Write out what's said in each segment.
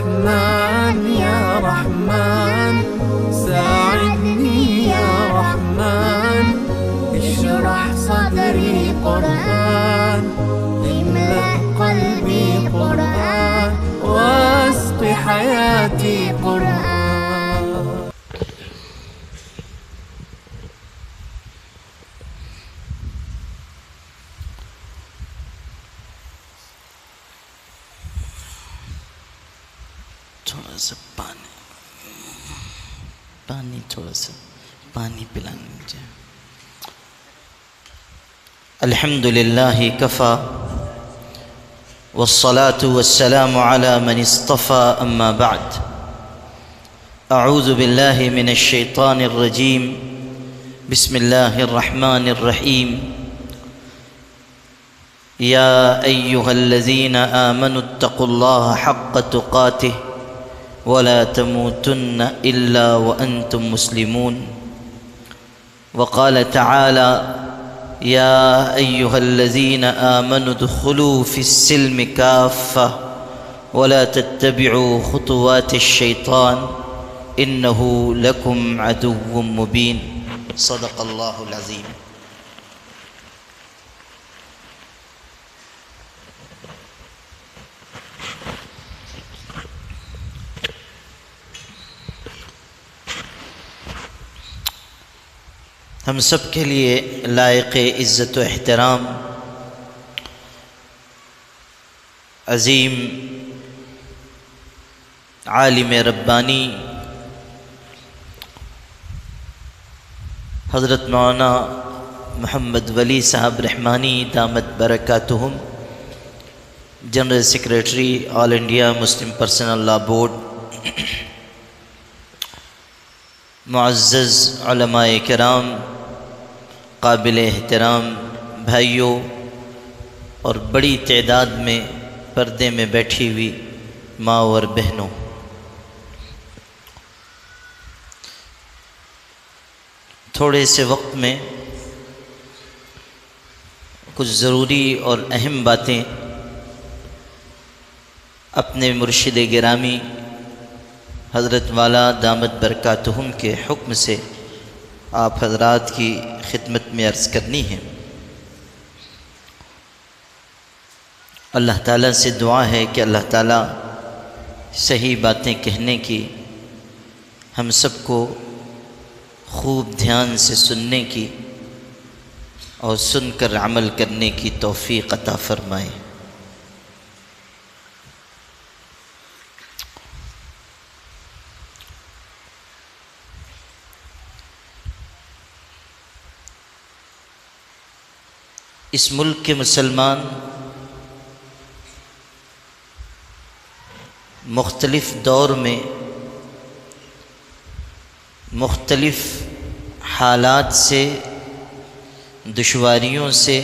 رحمن يا رحمن ساعدني يا رحمن اشرح صدري قرآن املأ قلبي قرآن واسق حياتي قرآن. تھوڑا سا پانی تھوڑا سا پانی پلانے مجھے. الحمد للہ کفا والصلاة والسلام على من اصطفى اما بعد. اعوذ باللہ من الشیطان الرجیم بسم اللہ الرحمن الرحیم. یا ایہا الذین آمنوا اتقوا اللہ حق تقاته ولا تموتن إلا وأنتم مسلمون. وقال تعالى يا أيها الذين آمنوا ادخلوا في السلم كافة ولا تتبعوا خطوات الشيطان إنه لكم عدو مبين. صدق الله العظيم. ہم سب کے لیے لائق عزت و احترام عظیم عالم ربانی حضرت مولانا محمد ولی صاحب رحمانی دامت برکاتہم، جنرل سیکریٹری آل انڈیا مسلم پرسنل لا بورڈ، معزز علماء کرام، قابل احترام بھائیوں اور بڑی تعداد میں پردے میں بیٹھی ہوئی ماں اور بہنوں، تھوڑے سے وقت میں کچھ ضروری اور اہم باتیں اپنے مرشد گرامی حضرت والا دامت برکاتہم کے حکم سے آپ حضرات کی خدمت میں عرض کرنی ہے. اللہ تعالیٰ سے دعا ہے کہ اللہ تعالیٰ صحیح باتیں کہنے کی ہم سب کو خوب دھیان سے سننے کی اور سن کر عمل کرنے کی توفیق عطا فرمائے. اس ملک کے مسلمان مختلف دور میں مختلف حالات سے، دشواریوں سے،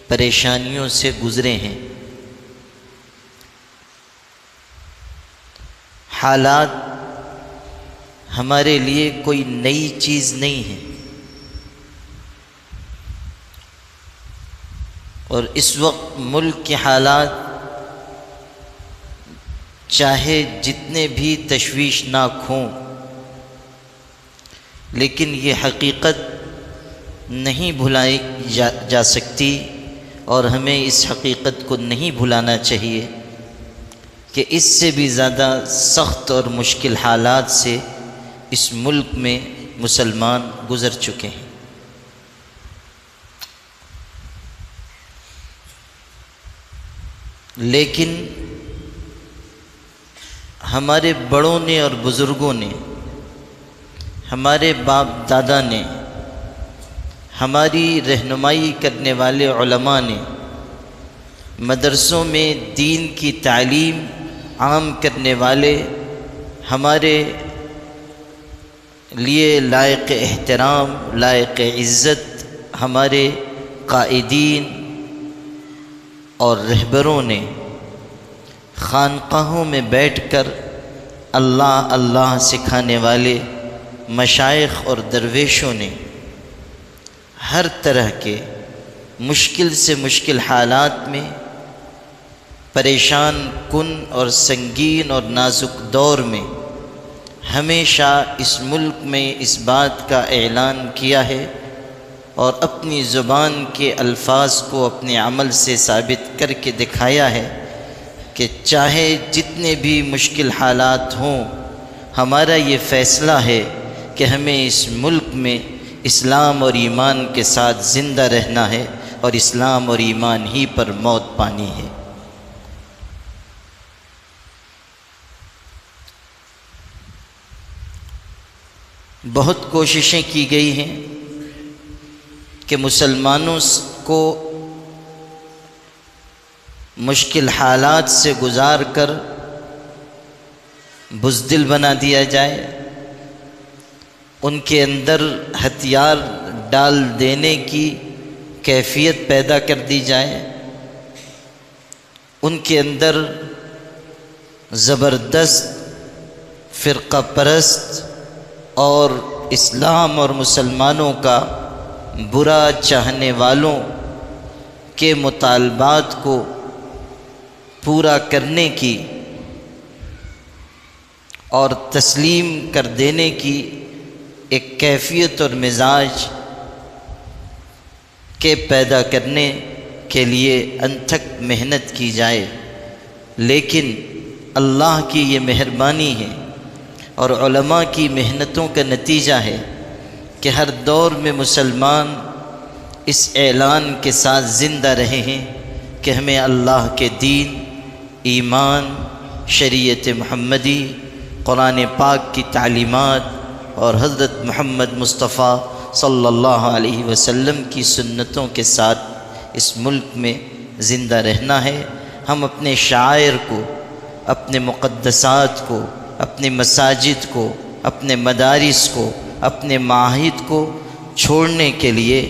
پریشانیوں سے گزرے ہیں. حالات ہمارے لیے کوئی نئی چیز نہیں ہے، اور اس وقت ملک کے حالات چاہے جتنے بھی تشویشناک ہوں، لیکن یہ حقیقت نہیں بھلائی جا سکتی، اور ہمیں اس حقیقت کو نہیں بھلانا چاہیے کہ اس سے بھی زیادہ سخت اور مشکل حالات سے اس ملک میں مسلمان گزر چکے ہیں. لیکن ہمارے بڑوں نے اور بزرگوں نے، ہمارے باپ دادا نے، ہماری رہنمائی کرنے والے علماء نے، مدرسوں میں دین کی تعلیم عام کرنے والے ہمارے لیے لائق احترام، لائق عزت ہمارے قائدین اور رہبروں نے خانقاہوں میں بیٹھ کر اللہ اللہ سکھانے والے مشائخ اور درویشوں نے ہر طرح کے مشکل سے مشکل حالات میں پریشان کن اور سنگین اور نازک دور میں ہمیشہ اس ملک میں اس بات کا اعلان کیا ہے اور اپنی زبان کے الفاظ کو اپنے عمل سے ثابت کر کے دکھایا ہے کہ چاہے جتنے بھی مشکل حالات ہوں، ہمارا یہ فیصلہ ہے کہ ہمیں اس ملک میں اسلام اور ایمان کے ساتھ زندہ رہنا ہے اور اسلام اور ایمان ہی پر موت پانی ہے۔ بہت کوششیں کی گئی ہیں کہ مسلمانوں کو مشکل حالات سے گزار کر بزدل بنا دیا جائے، ان کے اندر ہتھیار ڈال دینے کی کیفیت پیدا کر دی جائے، ان کے اندر زبردست فرقہ پرست اور اسلام اور مسلمانوں کا برا چاہنے والوں کے مطالبات کو پورا کرنے کی اور تسلیم کر دینے کی ایک کیفیت اور مزاج کے پیدا کرنے کے لیے انتھک محنت کی جائے، لیکن اللہ کی یہ مہربانی ہے اور علماء کی محنتوں کا نتیجہ ہے کہ ہر دور میں مسلمان اس اعلان کے ساتھ زندہ رہے ہیں کہ ہمیں اللہ کے دین، ایمان، شریعت محمدی، قرآن پاک کی تعلیمات اور حضرت محمد مصطفیٰ صلی اللہ علیہ وسلم کی سنتوں کے ساتھ اس ملک میں زندہ رہنا ہے۔ ہم اپنے شعائر کو، اپنے مقدسات کو، اپنے مساجد کو، اپنے مدارس کو، اپنے معاہد کو چھوڑنے کے لیے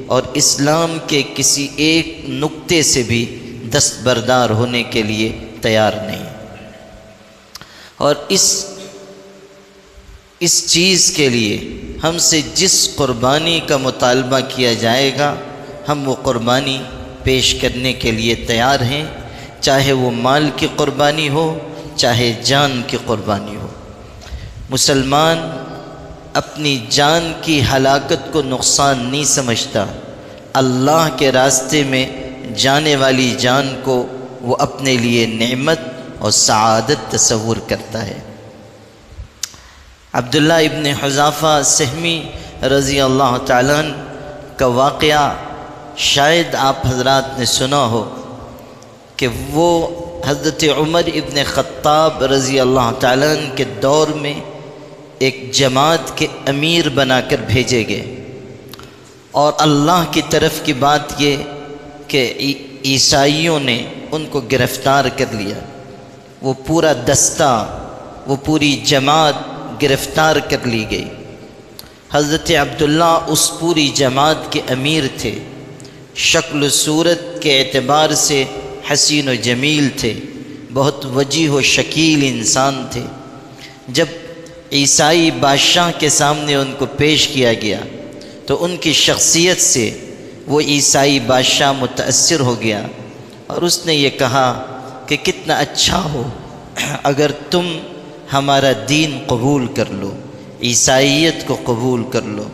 اور اسلام کے کسی ایک نقطے سے بھی دستبردار ہونے کے لیے تیار نہیں، اور اس چیز کے لیے ہم سے جس قربانی کا مطالبہ کیا جائے گا ہم وہ قربانی پیش کرنے کے لیے تیار ہیں، چاہے وہ مال کی قربانی ہو، چاہے جان کی قربانی ہو۔ مسلمان اپنی جان کی ہلاکت کو نقصان نہیں سمجھتا، اللہ کے راستے میں جانے والی جان کو وہ اپنے لیے نعمت اور سعادت تصور کرتا ہے۔ عبداللہ ابن حذافہ سہمی رضی اللہ تعالیٰ عنہ کا واقعہ شاید آپ حضرات نے سنا ہو کہ وہ حضرت عمر ابن خطاب رضی اللہ تعالیٰ عنہ کے دور میں ایک جماعت کے امیر بنا کر بھیجے گئے، اور اللہ کی طرف کی بات یہ کہ عیسائیوں نے ان کو گرفتار کر لیا، وہ پورا دستہ، وہ پوری جماعت گرفتار کر لی گئی۔ حضرت عبداللہ اس پوری جماعت کے امیر تھے، شکل و صورت کے اعتبار سے حسین و جمیل تھے، بہت وجیح و شکیل انسان تھے۔ جب عیسائی بادشاہ کے سامنے ان کو پیش کیا گیا تو ان کی شخصیت سے وہ عیسائی بادشاہ متاثر ہو گیا، اور اس نے یہ کہا کہ کتنا اچھا ہو اگر تم ہمارا دین قبول کر لو، عیسائیت کو قبول کر لو۔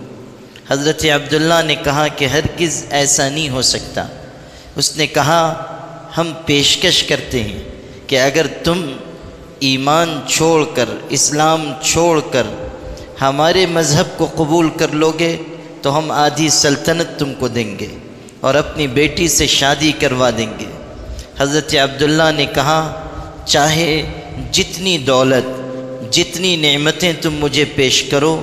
حضرت عبداللہ نے کہا کہ ہرگز ایسا نہیں ہو سکتا۔ اس نے کہا ہم پیشکش کرتے ہیں کہ اگر تم ایمان چھوڑ کر، اسلام چھوڑ کر ہمارے مذہب کو قبول کر لو گے تو ہم آدھی سلطنت تم کو دیں گے اور اپنی بیٹی سے شادی کروا دیں گے۔ حضرت عبداللہ نے کہا چاہے جتنی دولت، جتنی نعمتیں تم مجھے پیش کرو،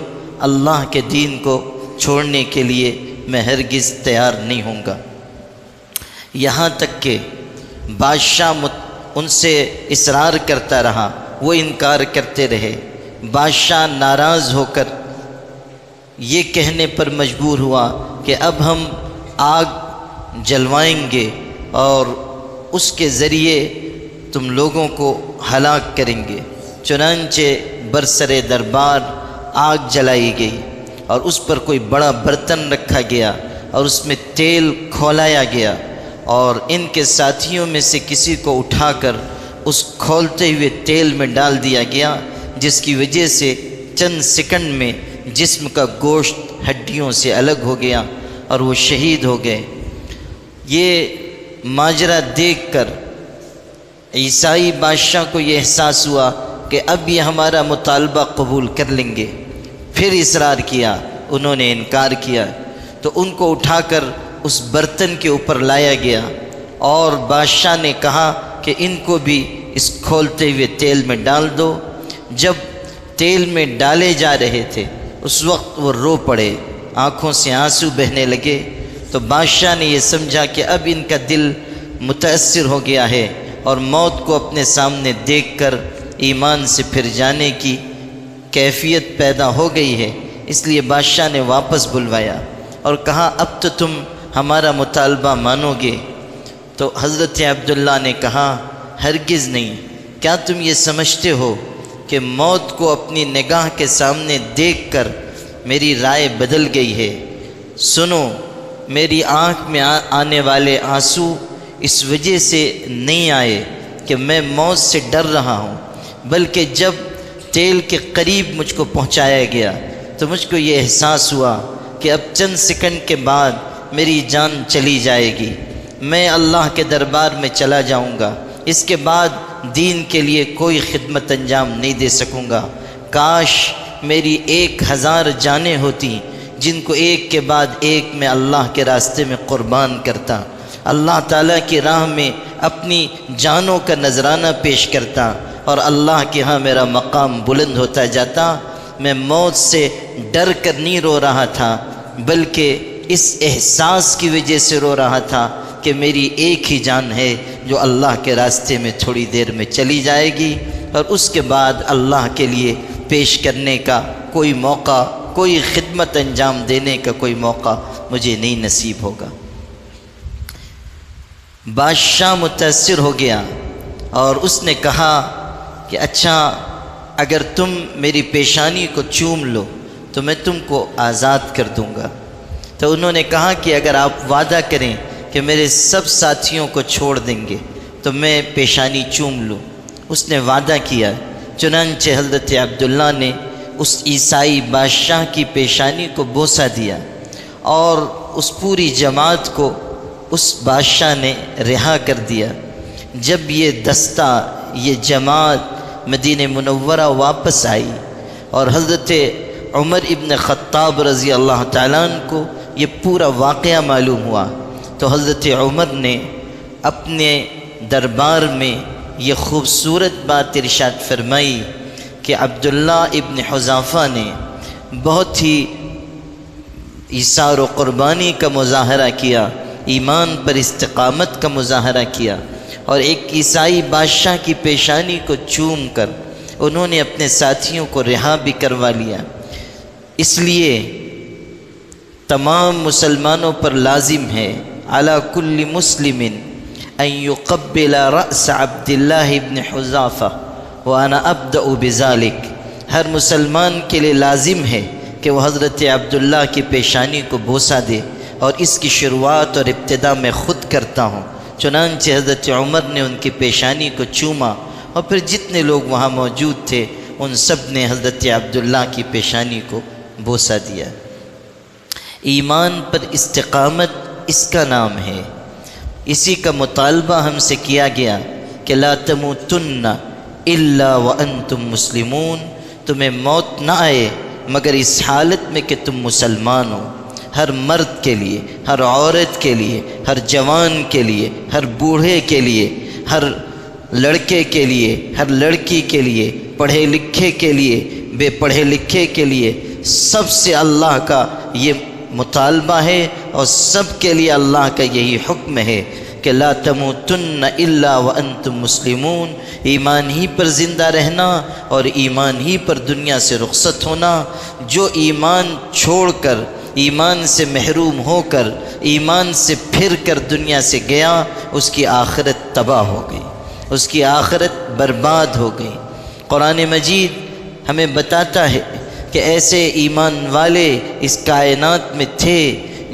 اللہ کے دین کو چھوڑنے کے لیے میں ہرگز تیار نہیں ہوں گا۔ یہاں تک کہ بادشاہ ان سے اصرار کرتا رہا، وہ انکار کرتے رہے۔ بادشاہ ناراض ہو کر یہ کہنے پر مجبور ہوا کہ اب ہم آگ جلوائیں گے اور اس کے ذریعے تم لوگوں کو ہلاک کریں گے۔ چنانچہ برسر دربار آگ جلائی گئی اور اس پر کوئی بڑا برتن رکھا گیا اور اس میں تیل کھولایا گیا، اور ان کے ساتھیوں میں سے کسی کو اٹھا کر اس کھولتے ہوئے تیل میں ڈال دیا گیا، جس کی وجہ سے چند سیکنڈ میں جسم کا گوشت ہڈیوں سے الگ ہو گیا اور وہ شہید ہو گئے۔ یہ ماجرا دیکھ کر عیسائی بادشاہ کو یہ احساس ہوا کہ اب یہ ہمارا مطالبہ قبول کر لیں گے، پھر اصرار کیا، انہوں نے انکار کیا، تو ان کو اٹھا کر اس برتن کے اوپر لایا گیا اور بادشاہ نے کہا کہ ان کو بھی اس کھولتے ہوئے تیل میں ڈال دو۔ جب تیل میں ڈالے جا رہے تھے اس وقت وہ رو پڑے، آنکھوں سے آنسو بہنے لگے، تو بادشاہ نے یہ سمجھا کہ اب ان کا دل متاثر ہو گیا ہے اور موت کو اپنے سامنے دیکھ کر ایمان سے پھر جانے کی کیفیت پیدا ہو گئی ہے، اس لیے بادشاہ نے واپس بلوایا اور کہا اب تو تم ہمارا مطالبہ مانو گے؟ تو حضرت عبداللہ نے کہا ہرگز نہیں، کیا تم یہ سمجھتے ہو کہ موت کو اپنی نگاہ کے سامنے دیکھ کر میری رائے بدل گئی ہے؟ سنو، میری آنکھ میں آنے والے آنسو اس وجہ سے نہیں آئے کہ میں موت سے ڈر رہا ہوں، بلکہ جب تیل کے قریب مجھ کو پہنچایا گیا تو مجھ کو یہ احساس ہوا کہ اب چند سیکنڈ کے بعد میری جان چلی جائے گی، میں اللہ کے دربار میں چلا جاؤں گا، اس کے بعد دین کے لیے کوئی خدمت انجام نہیں دے سکوں گا۔ کاش میری 1000 جانیں ہوتی جن کو ایک کے بعد ایک میں اللہ کے راستے میں قربان کرتا، اللہ تعالیٰ کی راہ میں اپنی جانوں کا نذرانہ پیش کرتا اور اللہ کے ہاں میرا مقام بلند ہوتا جاتا۔ میں موت سے ڈر کر نہیں رو رہا تھا، بلکہ اس احساس کی وجہ سے رو رہا تھا کہ میری ایک ہی جان ہے جو اللہ کے راستے میں تھوڑی دیر میں چلی جائے گی اور اس کے بعد اللہ کے لیے پیش کرنے کا کوئی موقع، کوئی خدمت انجام دینے کا کوئی موقع مجھے نہیں نصیب ہوگا۔ بادشاہ متاثر ہو گیا اور اس نے کہا کہ اچھا اگر تم میری پیشانی کو چوم لو تو میں تم کو آزاد کر دوں گا۔ تو انہوں نے کہا کہ اگر آپ وعدہ کریں کہ میرے سب ساتھیوں کو چھوڑ دیں گے تو میں پیشانی چوم لوں۔ اس نے وعدہ کیا، چنانچہ حضرت عبداللہ نے اس عیسائی بادشاہ کی پیشانی کو بوسہ دیا اور اس پوری جماعت کو اس بادشاہ نے رہا کر دیا۔ جب یہ دستہ، یہ جماعت مدینہ منورہ واپس آئی اور حضرت عمر ابن خطاب رضی اللہ تعالیٰ عنہ کو یہ پورا واقعہ معلوم ہوا تو حضرت عمر نے اپنے دربار میں یہ خوبصورت بات ارشاد فرمائی کہ عبداللہ ابن حذافہ نے بہت ہی ایثار و قربانی کا مظاہرہ کیا، ایمان پر استقامت کا مظاہرہ کیا، اور ایک عیسائی بادشاہ کی پیشانی کو چوم کر انہوں نے اپنے ساتھیوں کو رہا بھی کروا لیا۔ اس لیے تمام مسلمانوں پر لازم ہے علی کل مسلم ان یقبل رأس عبداللہ ابن حذافہ وانا ابدأ بذلک۔ ہر مسلمان کے لیے لازم ہے کہ وہ حضرت عبداللہ کی پیشانی کو بوسہ دے، اور اس کی شروعات اور ابتدا میں خود کرتا ہوں۔ چنانچہ حضرت عمر نے ان کی پیشانی کو چوما اور پھر جتنے لوگ وہاں موجود تھے ان سب نے حضرت عبداللہ کی پیشانی کو بوسہ دیا۔ ایمان پر استقامت اس کا نام ہے، اسی کا مطالبہ ہم سے کیا گیا کہ لا تموتن الا وانتم مسلمون، تمہیں موت نہ آئے مگر اس حالت میں کہ تم مسلمان ہو۔ ہر مرد کے لیے، ہر عورت کے لیے، ہر جوان کے لیے، ہر بوڑھے کے لیے، ہر لڑکے کے لیے، ہر لڑکی کے لیے، پڑھے لکھے کے لیے، بے پڑھے لکھے کے لیے، سب سے اللہ کا یہ مطالبہ ہے اور سب کے لیے اللہ کا یہی حکم ہے کہ لا تموتن الا وانتم مسلمون، ایمان ہی پر زندہ رہنا اور ایمان ہی پر دنیا سے رخصت ہونا۔ جو ایمان چھوڑ کر، ایمان سے محروم ہو کر، ایمان سے پھر کر دنیا سے گیا، اس کی آخرت تباہ ہو گئی، اس کی آخرت برباد ہو گئی۔ قرآن مجید ہمیں بتاتا ہے کہ ایسے ایمان والے اس کائنات میں تھے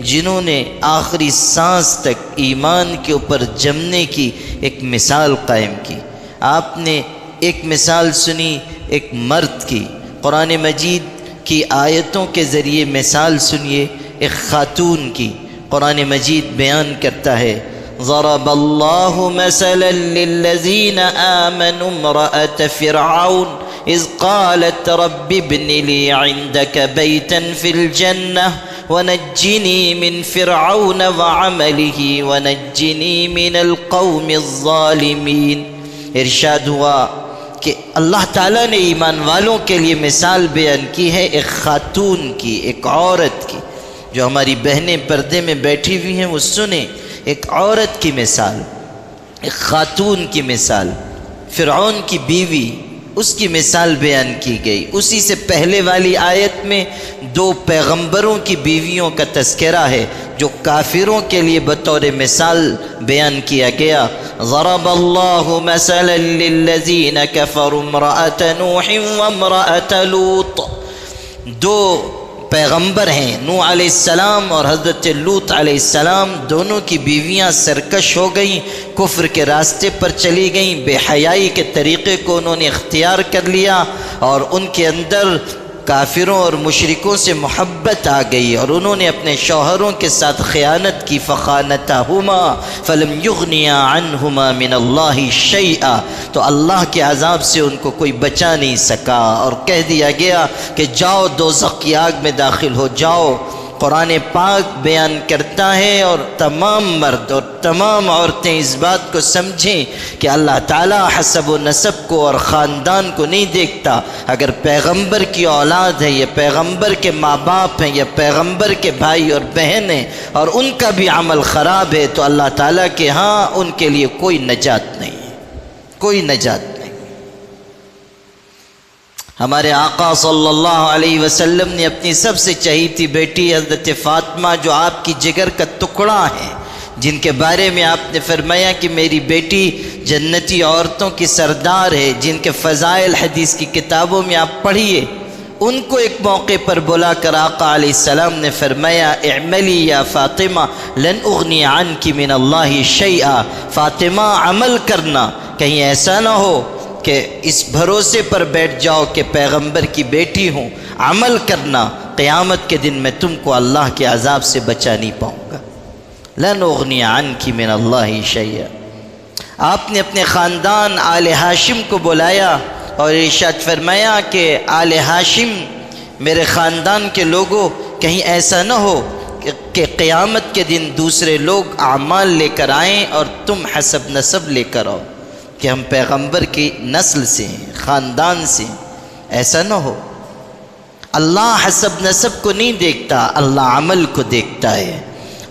جنہوں نے آخری سانس تک ایمان کے اوپر جمنے کی ایک مثال قائم کی۔ آپ نے ایک مثال سنی ایک مرد کی، قرآن مجید کی آیتوں کے ذریعے مثال سنیے ایک خاتون کی۔ قرآن مجید بیان کرتا ہے ضرب اللہ مثلا للذین آمنوا امرأة فرعون اذ قالت رب ابن لی عندك بیتا فی الجنہ ونجنی من فرعون وعمله ونجنی من القوم الظالمین۔ ارشاد ہوا کہ اللہ تعالیٰ نے ایمان والوں کے لیے مثال بیان کی ہے ایک خاتون کی، ایک عورت کی۔ جو ہماری بہنیں پردے میں بیٹھی ہوئی ہیں وہ سنیں، ایک عورت کی مثال، ایک خاتون کی مثال، فرعون کی بیوی، اس کی مثال بیان کی گئی۔ اسی سے پہلے والی آیت میں دو پیغمبروں کی بیویوں کا تذکرہ ہے جو کافروں کے لیے بطور مثال بیان کیا گیا۔ ضرب اللہ مثلا للذین کفروا امرأة نوح وامرأة لوط۔ دو پیغمبر ہیں، نوح علیہ السلام اور حضرت لوط علیہ السلام، دونوں کی بیویاں سرکش ہو گئیں، کفر کے راستے پر چلی گئیں، بے حیائی کے طریقے کو انہوں نے اختیار کر لیا اور ان کے اندر کافروں اور مشرکوں سے محبت آ گئی اور انہوں نے اپنے شوہروں کے ساتھ خیانت کی۔ فخانتہما فلم یغنیا عنہما من اللہ شیئا، تو اللہ کے عذاب سے ان کو کوئی بچا نہیں سکا اور کہہ دیا گیا کہ جاؤ دوزخ کی آگ میں داخل ہو جاؤ۔ قرآن پاک بیان کرتا ہے اور تمام مرد اور تمام عورتیں اس بات کو سمجھیں کہ اللہ تعالیٰ حسب و نسب کو اور خاندان کو نہیں دیکھتا۔ اگر پیغمبر کی اولاد ہے یا پیغمبر کے ماں باپ ہیں یا پیغمبر کے بھائی اور بہن ہیں اور ان کا بھی عمل خراب ہے تو اللہ تعالیٰ کے ہاں ان کے لیے کوئی نجات نہیں ہے، کوئی نجات نہیں۔ ہمارے آقا صلی اللہ علیہ وسلم نے اپنی سب سے چہیتی بیٹی حضرت فاطمہ جو آپ کی جگر کا ٹکڑا ہے، جن کے بارے میں آپ نے فرمایا کہ میری بیٹی جنتی عورتوں کی سردار ہے، جن کے فضائل حدیث کی کتابوں میں آپ پڑھیے، ان کو ایک موقع پر بلا کر آقا علیہ السلام نے فرمایا اعملی یا فاطمہ لن اغنی عنک من اللہ شیئا، فاطمہ عمل کرنا، کہیں ایسا نہ ہو کہ اس بھروسے پر بیٹھ جاؤ کہ پیغمبر کی بیٹی ہوں، عمل کرنا، قیامت کے دن میں تم کو اللہ کے عذاب سے بچا نہیں پاؤں گا۔ لن اغنی عنک من اللہ شیئا۔ آپ نے اپنے خاندان آل ہاشم کو بلایا اور ارشاد فرمایا کہ آل ہاشم میرے خاندان کے لوگوں، کہیں ایسا نہ ہو کہ قیامت کے دن دوسرے لوگ اعمال لے کر آئیں اور تم حسب نسب لے کر آؤ کہ ہم پیغمبر کی نسل سے ہیں، خاندان سے ہیں، ایسا نہ ہو۔ اللہ حسب نسب کو نہیں دیکھتا، اللہ عمل کو دیکھتا ہے،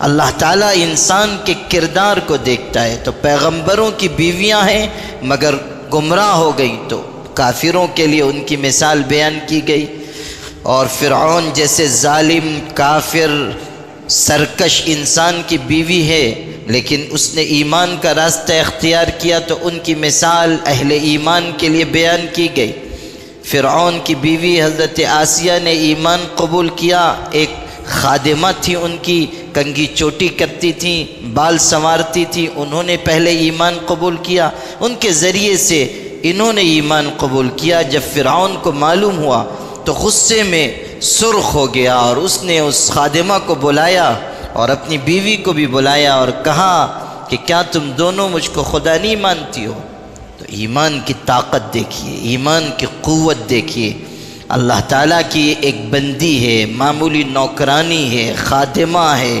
اللہ تعالیٰ انسان کے کردار کو دیکھتا ہے۔ تو پیغمبروں کی بیویاں ہیں مگر گمراہ ہو گئی تو کافروں کے لیے ان کی مثال بیان کی گئی، اور فرعون جیسے ظالم کافر سرکش انسان کی بیوی ہے لیکن اس نے ایمان کا راستہ اختیار کیا تو ان کی مثال اہل ایمان کے لیے بیان کی گئی۔ فرعون کی بیوی حضرت آسیہ نے ایمان قبول کیا، ایک خادمہ تھی، ان کی کنگھی چوٹی کرتی تھیں، بال سنوارتی تھی، انہوں نے پہلے ایمان قبول کیا، ان کے ذریعے سے انہوں نے ایمان قبول کیا۔ جب فرعون کو معلوم ہوا تو غصے میں سرخ ہو گیا اور اس نے اس خادمہ کو بلایا اور اپنی بیوی کو بھی بلایا اور کہا کہ کیا تم دونوں مجھ کو خدا نہیں مانتی ہو؟ تو ایمان کی طاقت دیکھیے، ایمان کی قوت دیکھیے۔ اللہ تعالیٰ کی ایک بندی ہے، معمولی نوکرانی ہے، خادمہ ہے،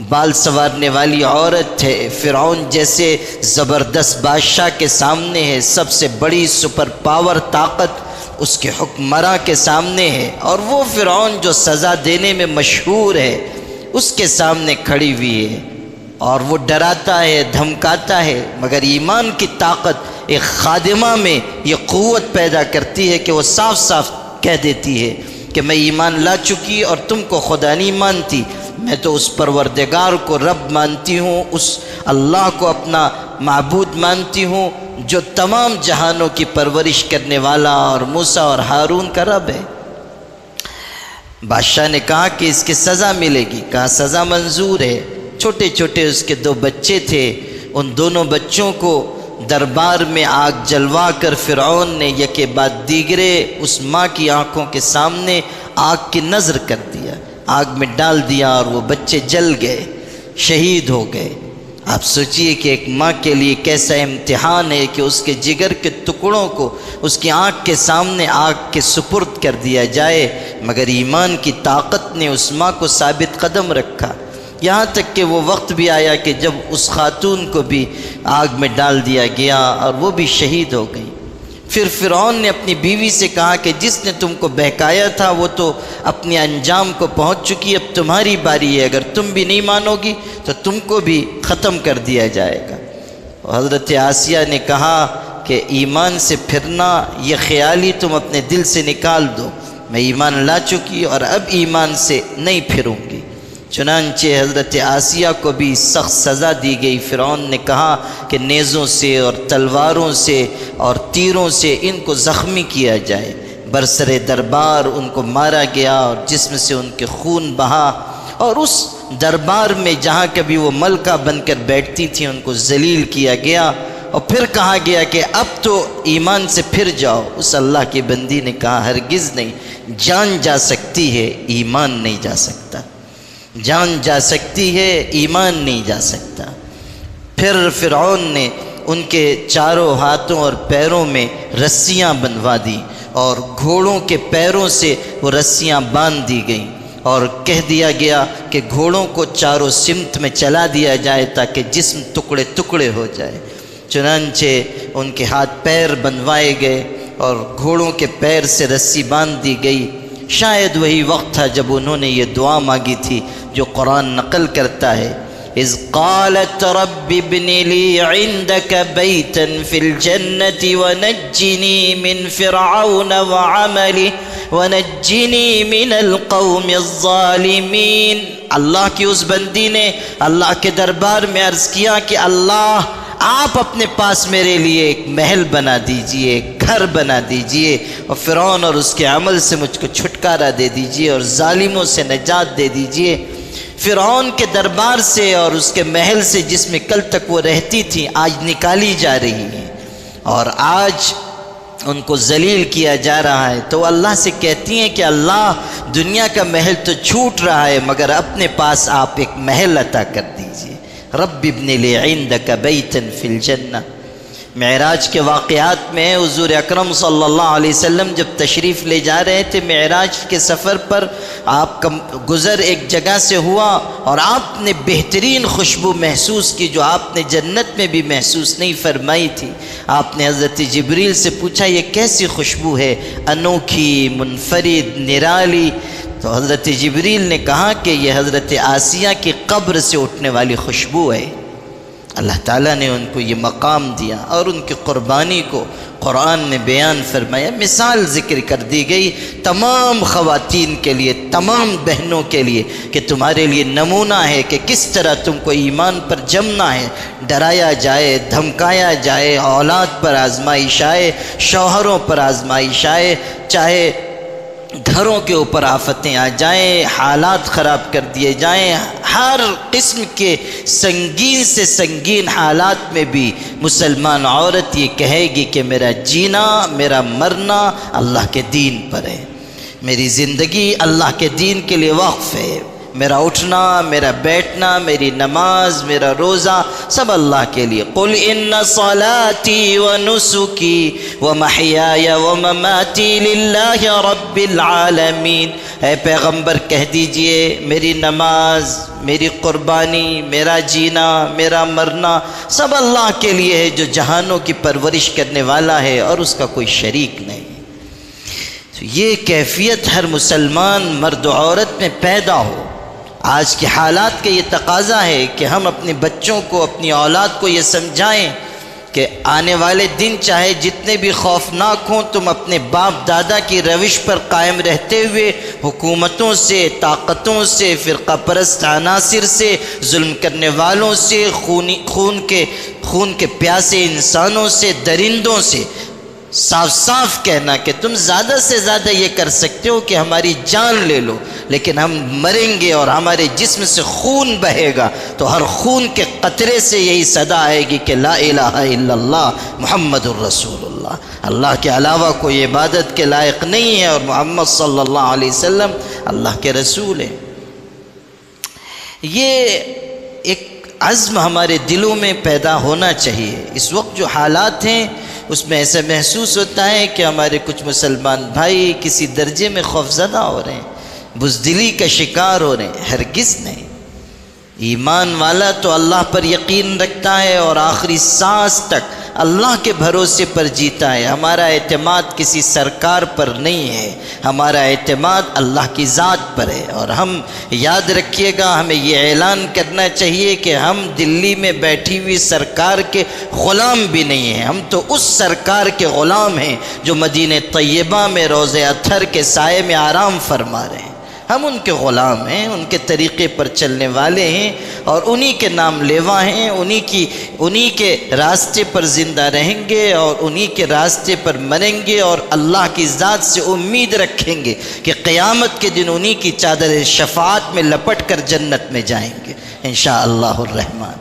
بال سنوارنے والی عورت ہے، فرعون جیسے زبردست بادشاہ کے سامنے ہے، سب سے بڑی سپر پاور طاقت اس کے حکمراں کے سامنے ہے، اور وہ فرعون جو سزا دینے میں مشہور ہے اس کے سامنے کھڑی ہوئی ہے اور وہ ڈراتا ہے، دھمکاتا ہے، مگر ایمان کی طاقت ایک خادمہ میں یہ قوت پیدا کرتی ہے کہ وہ صاف صاف کہہ دیتی ہے کہ میں ایمان لا چکی اور تم کو خدا نہیں مانتی، میں تو اس پروردگار کو رب مانتی ہوں، اس اللہ کو اپنا معبود مانتی ہوں جو تمام جہانوں کی پرورش کرنے والا اور موسیٰ اور ہارون کا رب ہے۔ بادشاہ نے کہا کہ اس کی سزا ملے گی، کہا سزا منظور ہے۔ چھوٹے چھوٹے اس کے 2 بچے تھے، ان دونوں بچوں کو دربار میں آگ جلوا کر فرعون نے یکے بعد دیگرے اس ماں کی آنکھوں کے سامنے آگ کی نظر کر دیا، آگ میں ڈال دیا، اور وہ بچے جل گئے، شہید ہو گئے۔ آپ سوچئے کہ ایک ماں کے لیے کیسا امتحان ہے کہ اس کے جگر کے ٹکڑوں کو اس کی آنکھ کے سامنے آگ کے سپرد کر دیا جائے، مگر ایمان کی طاقت نے اس ماں کو ثابت قدم رکھا، یہاں تک کہ وہ وقت بھی آیا کہ جب اس خاتون کو بھی آگ میں ڈال دیا گیا اور وہ بھی شہید ہو گئی۔ پھر فرعون نے اپنی بیوی سے کہا کہ جس نے تم کو بہکایا تھا وہ تو اپنے انجام کو پہنچ چکی، اب تمہاری باری ہے، اگر تم بھی نہیں مانو گی تو تم کو بھی ختم کر دیا جائے گا۔ حضرت آسیہ نے کہا کہ ایمان سے پھرنا یہ خیال ہی تم اپنے دل سے نکال دو، میں ایمان لا چکی اور اب ایمان سے نہیں پھروں گی۔ چنانچہ حضرت آسیہ کو بھی سخت سزا دی گئی۔ فرعون نے کہا کہ نیزوں سے اور تلواروں سے اور تیروں سے ان کو زخمی کیا جائے۔ برسر دربار ان کو مارا گیا اور جسم سے ان کے خون بہا، اور اس دربار میں جہاں کبھی وہ ملکہ بن کر بیٹھتی تھیں ان کو ذلیل کیا گیا، اور پھر کہا گیا کہ اب تو ایمان سے پھر جاؤ۔ اس اللہ کی بندی نے کہا ہرگز نہیں، جان جا سکتی ہے ایمان نہیں جا سکتا، جان جا سکتی ہے ایمان نہیں جا سکتا۔ پھر فرعون نے ان کے چاروں ہاتھوں اور پیروں میں رسیاں بنوا دی، اور گھوڑوں کے پیروں سے وہ رسیاں باندھ دی گئیں، اور کہہ دیا گیا کہ گھوڑوں کو چاروں سمت میں چلا دیا جائے تاکہ جسم ٹکڑے ٹکڑے ہو جائے۔ چنانچہ ان کے ہاتھ پیر بنوائے گئے اور گھوڑوں کے پیر سے رسی باندھ دی گئی۔ شاید وہی وقت تھا جب انہوں نے یہ دعا مانگی تھی جو قرآن نقل کرتا ہے، اذ قالت رب ابن لی عندک بیتا فی الجنت ونجنی من فرعون وعملہ ونجنی من القوم الظالمین۔ اللہ کی اس بندی نے اللہ کے دربار میں عرض کیا کہ اللہ آپ اپنے پاس میرے لیے ایک محل بنا دیجئے، ایک گھر بنا دیجئے، اور فرعون اور اس کے عمل سے مجھ کو چھٹکارا دے دیجئے اور ظالموں سے نجات دے دیجئے۔ فرعون کے دربار سے اور اس کے محل سے جس میں کل تک وہ رہتی تھی آج نکالی جا رہی ہیں، اور آج ان کو ذلیل کیا جا رہا ہے، تو اللہ سے کہتی ہیں کہ اللہ دنیا کا محل تو چھوٹ رہا ہے مگر اپنے پاس آپ ایک محل عطا کر دیجئے۔ رب ابن لی عندک بیتا فی الجنہ۔ معراج کے واقعات میں حضور اکرم صلی اللہ علیہ وسلم جب تشریف لے جا رہے تھے معراج کے سفر پر، آپ کا گزر ایک جگہ سے ہوا اور آپ نے بہترین خوشبو محسوس کی جو آپ نے جنت میں بھی محسوس نہیں فرمائی تھی۔ آپ نے حضرت جبریل سے پوچھا یہ کیسی خوشبو ہے، انوکھی، منفرد، نرالی؟ تو حضرت جبریل نے کہا کہ یہ حضرت آسیہ کی قبر سے اٹھنے والی خوشبو ہے۔ اللہ تعالیٰ نے ان کو یہ مقام دیا اور ان کی قربانی کو قرآن نے بیان فرمایا۔ مثال ذکر کر دی گئی تمام خواتین کے لیے، تمام بہنوں کے لیے، کہ تمہارے لیے نمونہ ہے کہ کس طرح تم کو ایمان پر جمنا ہے، ڈرایا جائے، دھمکایا جائے، اولاد پر آزمائش آئے، شوہروں پر آزمائش آئے، چاہے گھروں کے اوپر آفتیں آ جائیں، حالات خراب کر دیے جائیں، ہر قسم کے سنگین سے سنگین حالات میں بھی مسلمان عورت یہ کہے گی کہ میرا جینا، میرا مرنا اللہ کے دین پر ہے، میری زندگی اللہ کے دین کے لیے وقف ہے، میرا اٹھنا، میرا بیٹھنا، میری نماز، میرا روزہ سب اللہ کے لیے۔ قل ان صلاتی ونسکی ومحیای ومماتی للہ رب العالمین۔ اے پیغمبر کہہ دیجئے میری نماز، میری قربانی، میرا جینا، میرا مرنا سب اللہ کے لیے ہے جو جہانوں کی پرورش کرنے والا ہے اور اس کا کوئی شریک نہیں۔ تو یہ کیفیت ہر مسلمان مرد و عورت میں پیدا ہو۔ آج کے حالات کا یہ تقاضا ہے کہ ہم اپنے بچوں کو، اپنی اولاد کو یہ سمجھائیں کہ آنے والے دن چاہے جتنے بھی خوفناک ہوں، تم اپنے باپ دادا کی روش پر قائم رہتے ہوئے حکومتوں سے، طاقتوں سے، فرقہ پرست عناصر سے، ظلم کرنے والوں سے، خون کے پیاسے انسانوں سے، درندوں سے صاف صاف کہنا کہ تم زیادہ سے زیادہ یہ کر سکتے ہو کہ ہماری جان لے لو، لیکن ہم مریں گے اور ہمارے جسم سے خون بہے گا تو ہر خون کے قطرے سے یہی صدا آئے گی کہ لا الہ الا اللہ محمد الرسول اللہ، اللہ کے علاوہ کوئی عبادت کے لائق نہیں ہے اور محمد صلی اللہ علیہ وسلم اللہ کے رسول ہیں۔ یہ ایک عزم ہمارے دلوں میں پیدا ہونا چاہیے۔ اس وقت جو حالات ہیں اس میں ایسا محسوس ہوتا ہے کہ ہمارے کچھ مسلمان بھائی کسی درجے میں خوفزدہ ہو رہے ہیں، بزدلی کا شکار ہو رہے ہیں۔ ہرگز نہیں، ایمان والا تو اللہ پر یقین رکھتا ہے اور آخری سانس تک اللہ کے بھروسے پر جیتا ہے۔ ہمارا اعتماد کسی سرکار پر نہیں ہے، ہمارا اعتماد اللہ کی ذات پر ہے۔ اور ہم یاد رکھیے گا، ہمیں یہ اعلان کرنا چاہیے کہ ہم دلی میں بیٹھی ہوئی سرکار کے غلام بھی نہیں ہیں، ہم تو اس سرکار کے غلام ہیں جو مدینہ طیبہ میں روضہ اطہر کے سائے میں آرام فرما رہے ہیں۔ ہم ان کے غلام ہیں، ان کے طریقے پر چلنے والے ہیں اور انہی کے نام لیوا ہیں، انہی کے راستے پر زندہ رہیں گے اور انہی کے راستے پر مریں گے اور اللہ کی ذات سے امید رکھیں گے کہ قیامت کے دن انہی کی چادر شفاعت میں لپٹ کر جنت میں جائیں گے انشاءاللہ الرحمن۔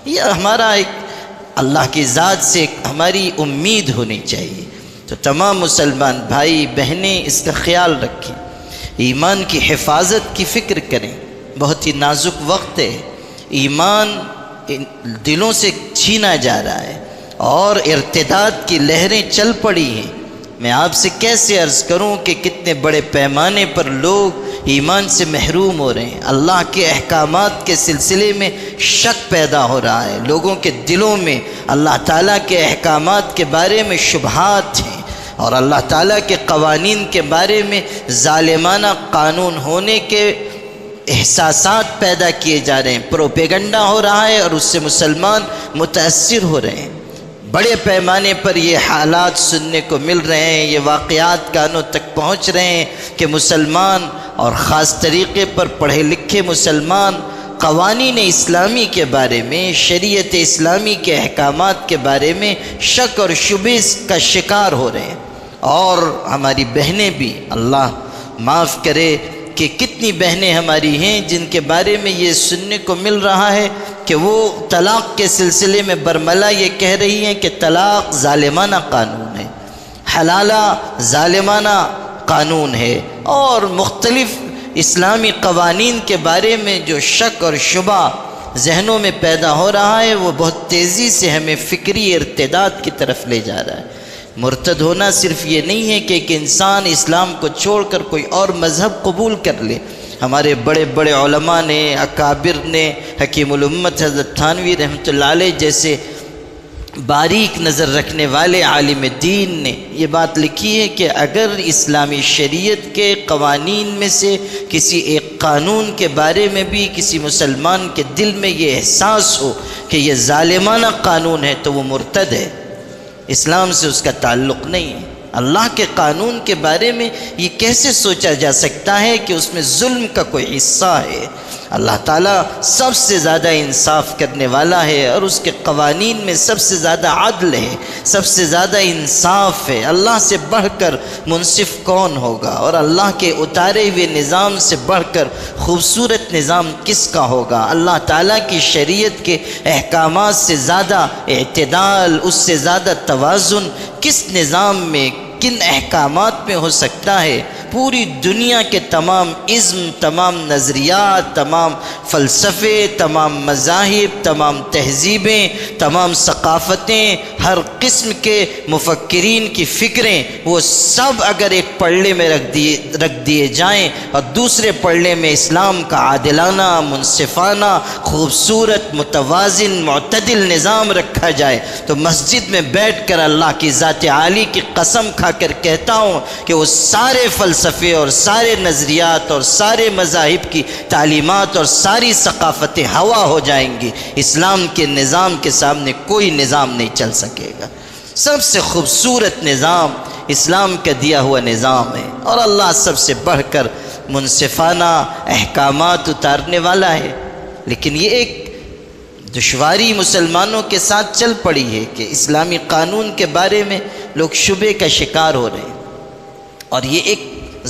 یہ ہمارا ایک اللہ کی ذات سے ہماری امید ہونی چاہیے۔ تو تمام مسلمان بھائی بہنیں اس کا خیال رکھیں، ایمان کی حفاظت کی فکر کریں۔ بہت ہی نازک وقت ہے، ایمان دلوں سے چھینا جا رہا ہے اور ارتداد کی لہریں چل پڑی ہیں۔ میں آپ سے کیسے عرض کروں کہ کتنے بڑے پیمانے پر لوگ ایمان سے محروم ہو رہے ہیں۔ اللہ کے احکامات کے سلسلے میں شک پیدا ہو رہا ہے، لوگوں کے دلوں میں اللہ تعالیٰ کے احکامات کے بارے میں شبہات ہیں اور اللہ تعالیٰ کے قوانین کے بارے میں ظالمانہ قانون ہونے کے احساسات پیدا کیے جا رہے ہیں، پروپیگنڈا ہو رہا ہے اور اس سے مسلمان متاثر ہو رہے ہیں۔ بڑے پیمانے پر یہ حالات سننے کو مل رہے ہیں، یہ واقعات کانوں تک پہنچ رہے ہیں کہ مسلمان اور خاص طریقے پر پڑھے لکھے مسلمان قوانین اسلامی کے بارے میں، شریعت اسلامی کے احکامات کے بارے میں شک اور شبہ کا شکار ہو رہے ہیں۔ اور ہماری بہنیں بھی، اللہ معاف کرے کہ کتنی بہنیں ہماری ہیں جن کے بارے میں یہ سننے کو مل رہا ہے کہ وہ طلاق کے سلسلے میں برملا یہ کہہ رہی ہیں کہ طلاق ظالمانہ قانون ہے، حلالہ ظالمانہ قانون ہے، اور مختلف اسلامی قوانین کے بارے میں جو شک اور شبہ ذہنوں میں پیدا ہو رہا ہے وہ بہت تیزی سے ہمیں فکری ارتداد کی طرف لے جا رہا ہے۔ مرتد ہونا صرف یہ نہیں ہے کہ ایک انسان اسلام کو چھوڑ کر کوئی اور مذہب قبول کر لے۔ ہمارے بڑے بڑے علماء نے، اکابر نے، حکیم الامت حضرت تھانوی رحمۃ اللہ علیہ جیسے باریک نظر رکھنے والے عالم دین نے یہ بات لکھی ہے کہ اگر اسلامی شریعت کے قوانین میں سے کسی ایک قانون کے بارے میں بھی کسی مسلمان کے دل میں یہ احساس ہو کہ یہ ظالمانہ قانون ہے تو وہ مرتد ہے، اسلام سے اس کا تعلق نہیں ہے۔ اللہ کے قانون کے بارے میں یہ کیسے سوچا جا سکتا ہے کہ اس میں ظلم کا کوئی حصہ ہے؟ اللہ تعالیٰ سب سے زیادہ انصاف کرنے والا ہے اور اس کے قوانین میں سب سے زیادہ عدل ہے، سب سے زیادہ انصاف ہے۔ اللہ سے بڑھ کر منصف کون ہوگا؟ اور اللہ کے اتارے ہوئے نظام سے بڑھ کر خوبصورت نظام کس کا ہوگا؟ اللہ تعالیٰ کی شریعت کے احکامات سے زیادہ اعتدال، اس سے زیادہ توازن کس نظام میں، کن احکامات میں ہو سکتا ہے؟ پوری دنیا کے تمام عزم، تمام نظریات، تمام فلسفے، تمام مذاہب، تمام تہذیبیں، تمام ثقافتیں، ہر قسم کے مفکرین کی فکریں، وہ سب اگر ایک پلڑے میں رکھ دیے جائیں اور دوسرے پلڑے میں اسلام کا عادلانہ، منصفانہ، خوبصورت، متوازن، معتدل نظام رکھا جائے تو مسجد میں بیٹھ کر اللہ کی ذات عالی کی قسم کھا کر کہتا ہوں کہ وہ سارے فلسفے اور سارے نظریات اور سارے مذاہب کی تعلیمات اور ساری ثقافتیں ہوا ہو جائیں گی، اسلام کے نظام کے سامنے کوئی نظام نہیں چل سکے گا۔ سب سے خوبصورت نظام اسلام کا دیا ہوا نظام ہے اور اللہ سب سے بڑھ کر منصفانہ احکامات اتارنے والا ہے۔ لیکن یہ ایک دشواری مسلمانوں کے ساتھ چل پڑی ہے کہ اسلامی قانون کے بارے میں لوگ شبے کا شکار ہو رہے ہیں، اور یہ ایک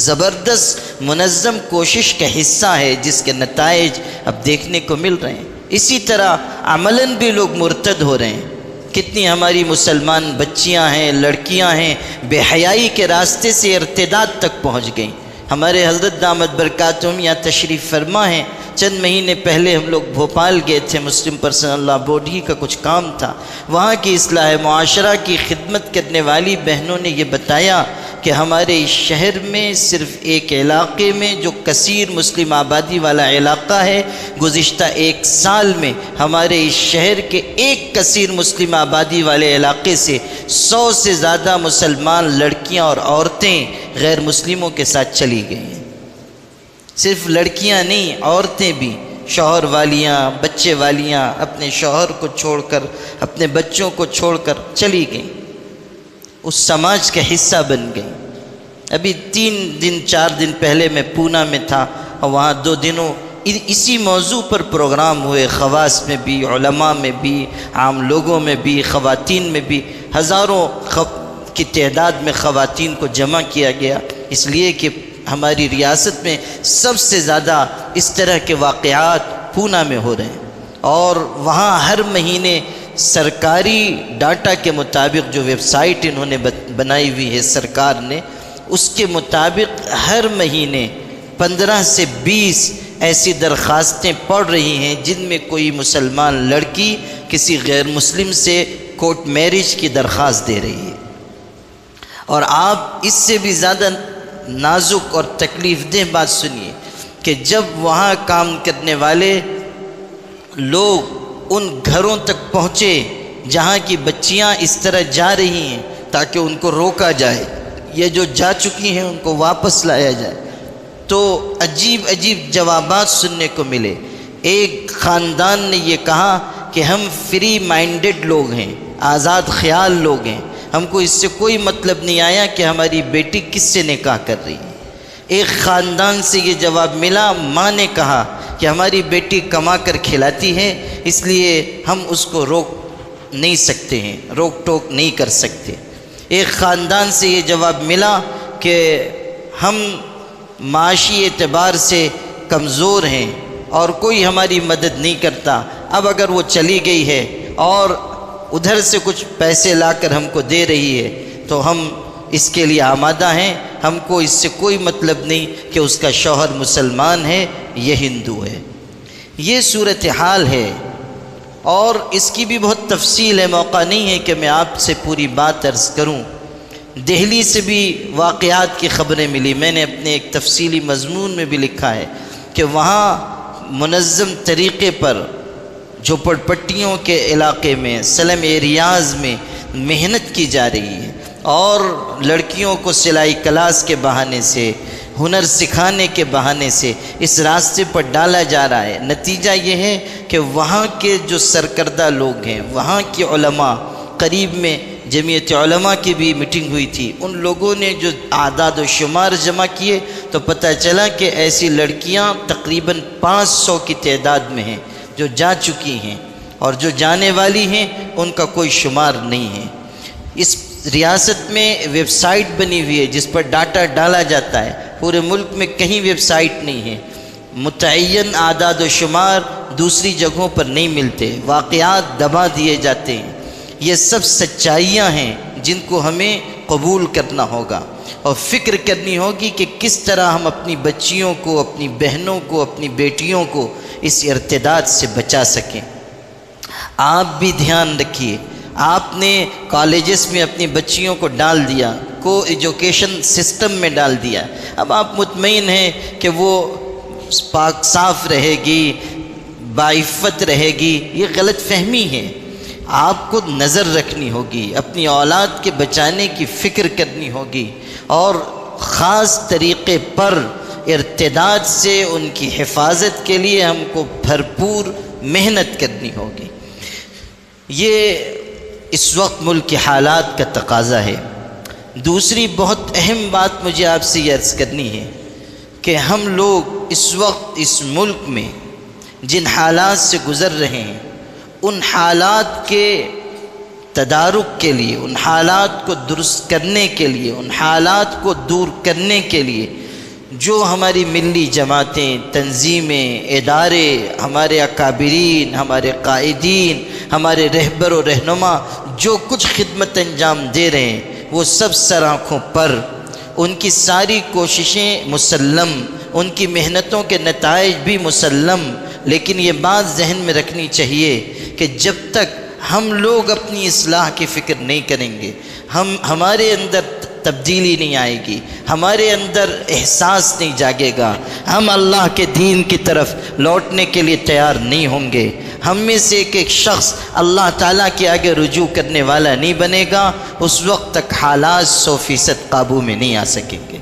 زبردست منظم کوشش کا حصہ ہے جس کے نتائج اب دیکھنے کو مل رہے ہیں۔ اسی طرح عملاً بھی لوگ مرتد ہو رہے ہیں۔ کتنی ہماری مسلمان بچیاں ہیں، لڑکیاں ہیں، بے حیائی کے راستے سے ارتداد تک پہنچ گئیں۔ ہمارے حضرت دامت برکاتہم یہاں تشریف فرما ہیں۔ چند مہینے پہلے ہم لوگ بھوپال گئے تھے، مسلم پرسنل لا بورڈ ہی کا کچھ کام تھا۔ وہاں کی اصلاح معاشرہ کی خدمت کرنے والی بہنوں نے یہ بتایا کہ ہمارے اس شہر میں صرف ایک علاقے میں جو کثیر مسلم آبادی والا علاقہ ہے، گزشتہ ایک سال میں ہمارے اس شہر کے ایک کثیر مسلم آبادی والے علاقے سے 100 سے زیادہ مسلمان لڑکیاں اور عورتیں غیر مسلموں کے ساتھ چلی گئی ہیں۔ صرف لڑکیاں نہیں، عورتیں بھی، شوہر والیاں، بچے والیاں اپنے شوہر کو چھوڑ کر، اپنے بچوں کو چھوڑ کر چلی گئیں، اس سماج کا حصہ بن گئی۔ ابھی 4 دن پہلے میں پونا میں تھا، اور وہاں 2 دنوں اسی موضوع پر پروگرام ہوئے، خواص میں بھی، علماء میں بھی، عام لوگوں میں بھی، خواتین میں بھی۔ ہزاروں کی تعداد میں خواتین کو جمع کیا گیا، اس لیے کہ ہماری ریاست میں سب سے زیادہ اس طرح کے واقعات پونا میں ہو رہے ہیں، اور وہاں ہر مہینے سرکاری ڈاٹا کے مطابق جو ویب سائٹ انہوں نے بنائی ہوئی ہے سرکار نے، اس کے مطابق ہر مہینے 15 سے 20 ایسی درخواستیں پڑ رہی ہیں جن میں کوئی مسلمان لڑکی کسی غیر مسلم سے کورٹ میرج کی درخواست دے رہی ہے۔ اور آپ اس سے بھی زیادہ نازک اور تکلیف دہ بات سنیے کہ جب وہاں کام کرنے والے لوگ ان گھروں تک پہنچے جہاں کی بچیاں اس طرح جا رہی ہیں تاکہ ان کو روکا جائے، یا جو جا چکی ہیں ان کو واپس لایا جائے، تو عجیب عجیب جوابات سننے کو ملے۔ ایک خاندان نے یہ کہا کہ ہم فری مائنڈڈ لوگ ہیں، آزاد خیال لوگ ہیں، ہم کو اس سے کوئی مطلب نہیں آیا کہ ہماری بیٹی کس سے نکاح کر رہی ہے۔ ایک خاندان سے یہ جواب ملا، ماں نے کہا کہ ہماری بیٹی کما کر کھلاتی ہے، اس لیے ہم اس کو روک نہیں سکتے ہیں، روک ٹوک نہیں کر سکتے۔ ایک خاندان سے یہ جواب ملا کہ ہم معاشی اعتبار سے کمزور ہیں اور کوئی ہماری مدد نہیں کرتا، اب اگر وہ چلی گئی ہے اور ادھر سے کچھ پیسے لا کر ہم کو دے رہی ہے تو ہم اس کے لیے آمادہ ہیں، ہم کو اس سے کوئی مطلب نہیں کہ اس کا شوہر مسلمان ہے، یہ ہندو ہے۔ یہ صورتحال ہے، اور اس کی بھی بہت تفصیل ہے، موقع نہیں ہے کہ میں آپ سے پوری بات عرض کروں۔ دہلی سے بھی واقعات کی خبریں ملی، میں نے اپنے ایک تفصیلی مضمون میں بھی لکھا ہے کہ وہاں منظم طریقے پر جھوپڑ پٹیوں کے علاقے میں، سلم ایریاز میں محنت کی جا رہی ہے، اور لڑکیوں کو سلائی کلاس کے بہانے سے، ہنر سکھانے کے بہانے سے اس راستے پر ڈالا جا رہا ہے۔ نتیجہ یہ ہے کہ وہاں کے جو سرکردہ لوگ ہیں، وہاں کے علماء، قریب میں جمعیت علماء کی بھی میٹنگ ہوئی تھی، ان لوگوں نے جو اعداد و شمار جمع کیے تو پتہ چلا کہ ایسی لڑکیاں تقریباً 500 کی تعداد میں ہیں جو جا چکی ہیں، اور جو جانے والی ہیں ان کا کوئی شمار نہیں ہے۔ اس ریاست میں ویب سائٹ بنی ہوئی ہے جس پر ڈاٹا ڈالا جاتا ہے، پورے ملک میں کہیں ویب سائٹ نہیں ہے، متعین اعداد و شمار دوسری جگہوں پر نہیں ملتے، واقعات دبا دیے جاتے ہیں۔ یہ سب سچائیاں ہیں جن کو ہمیں قبول کرنا ہوگا، اور فکر کرنی ہوگی کہ کس طرح ہم اپنی بچیوں کو، اپنی بہنوں کو، اپنی بیٹیوں کو اس ارتداد سے بچا سکیں۔ آپ بھی دھیان رکھیے، آپ نے کالجز میں اپنی بچیوں کو ڈال دیا، کو ایجوکیشن سسٹم میں ڈال دیا، اب آپ مطمئن ہیں کہ وہ پاک صاف رہے گی، باعفت رہے گی، یہ غلط فہمی ہے۔ آپ کو نظر رکھنی ہوگی، اپنی اولاد کے بچانے کی فکر کرنی ہوگی، اور خاص طریقے پر ارتداد سے ان کی حفاظت کے لیے ہم کو بھرپور محنت کرنی ہوگی۔ یہ اس وقت ملک کے حالات کا تقاضا ہے۔ دوسری بہت اہم بات مجھے آپ سے یہ عرض کرنی ہے کہ ہم لوگ اس وقت اس ملک میں جن حالات سے گزر رہے ہیں ان حالات کے تدارک کے لیے، ان حالات کو درست کرنے کے لیے، ان حالات کو دور کرنے کے لیے جو ہماری ملی جماعتیں، تنظیمیں، ادارے، ہمارے اکابرین، ہمارے قائدین، ہمارے رہبر و رہنما جو کچھ خدمت انجام دے رہے ہیں، وہ سب سر آنکھوں پر، ان کی ساری کوششیں مسلم، ان کی محنتوں کے نتائج بھی مسلم، لیکن یہ بات ذہن میں رکھنی چاہیے کہ جب تک ہم لوگ اپنی اصلاح کی فکر نہیں کریں گے، ہمارے اندر تبدیلی نہیں آئے گی، ہمارے اندر احساس نہیں جاگے گا، ہم اللہ کے دین کی طرف لوٹنے کے لیے تیار نہیں ہوں گے، ہم میں سے ایک شخص اللہ تعالیٰ کے آگے رجوع کرنے والا نہیں بنے گا، اس وقت تک حالات 100% قابو میں نہیں آ سکیں گے۔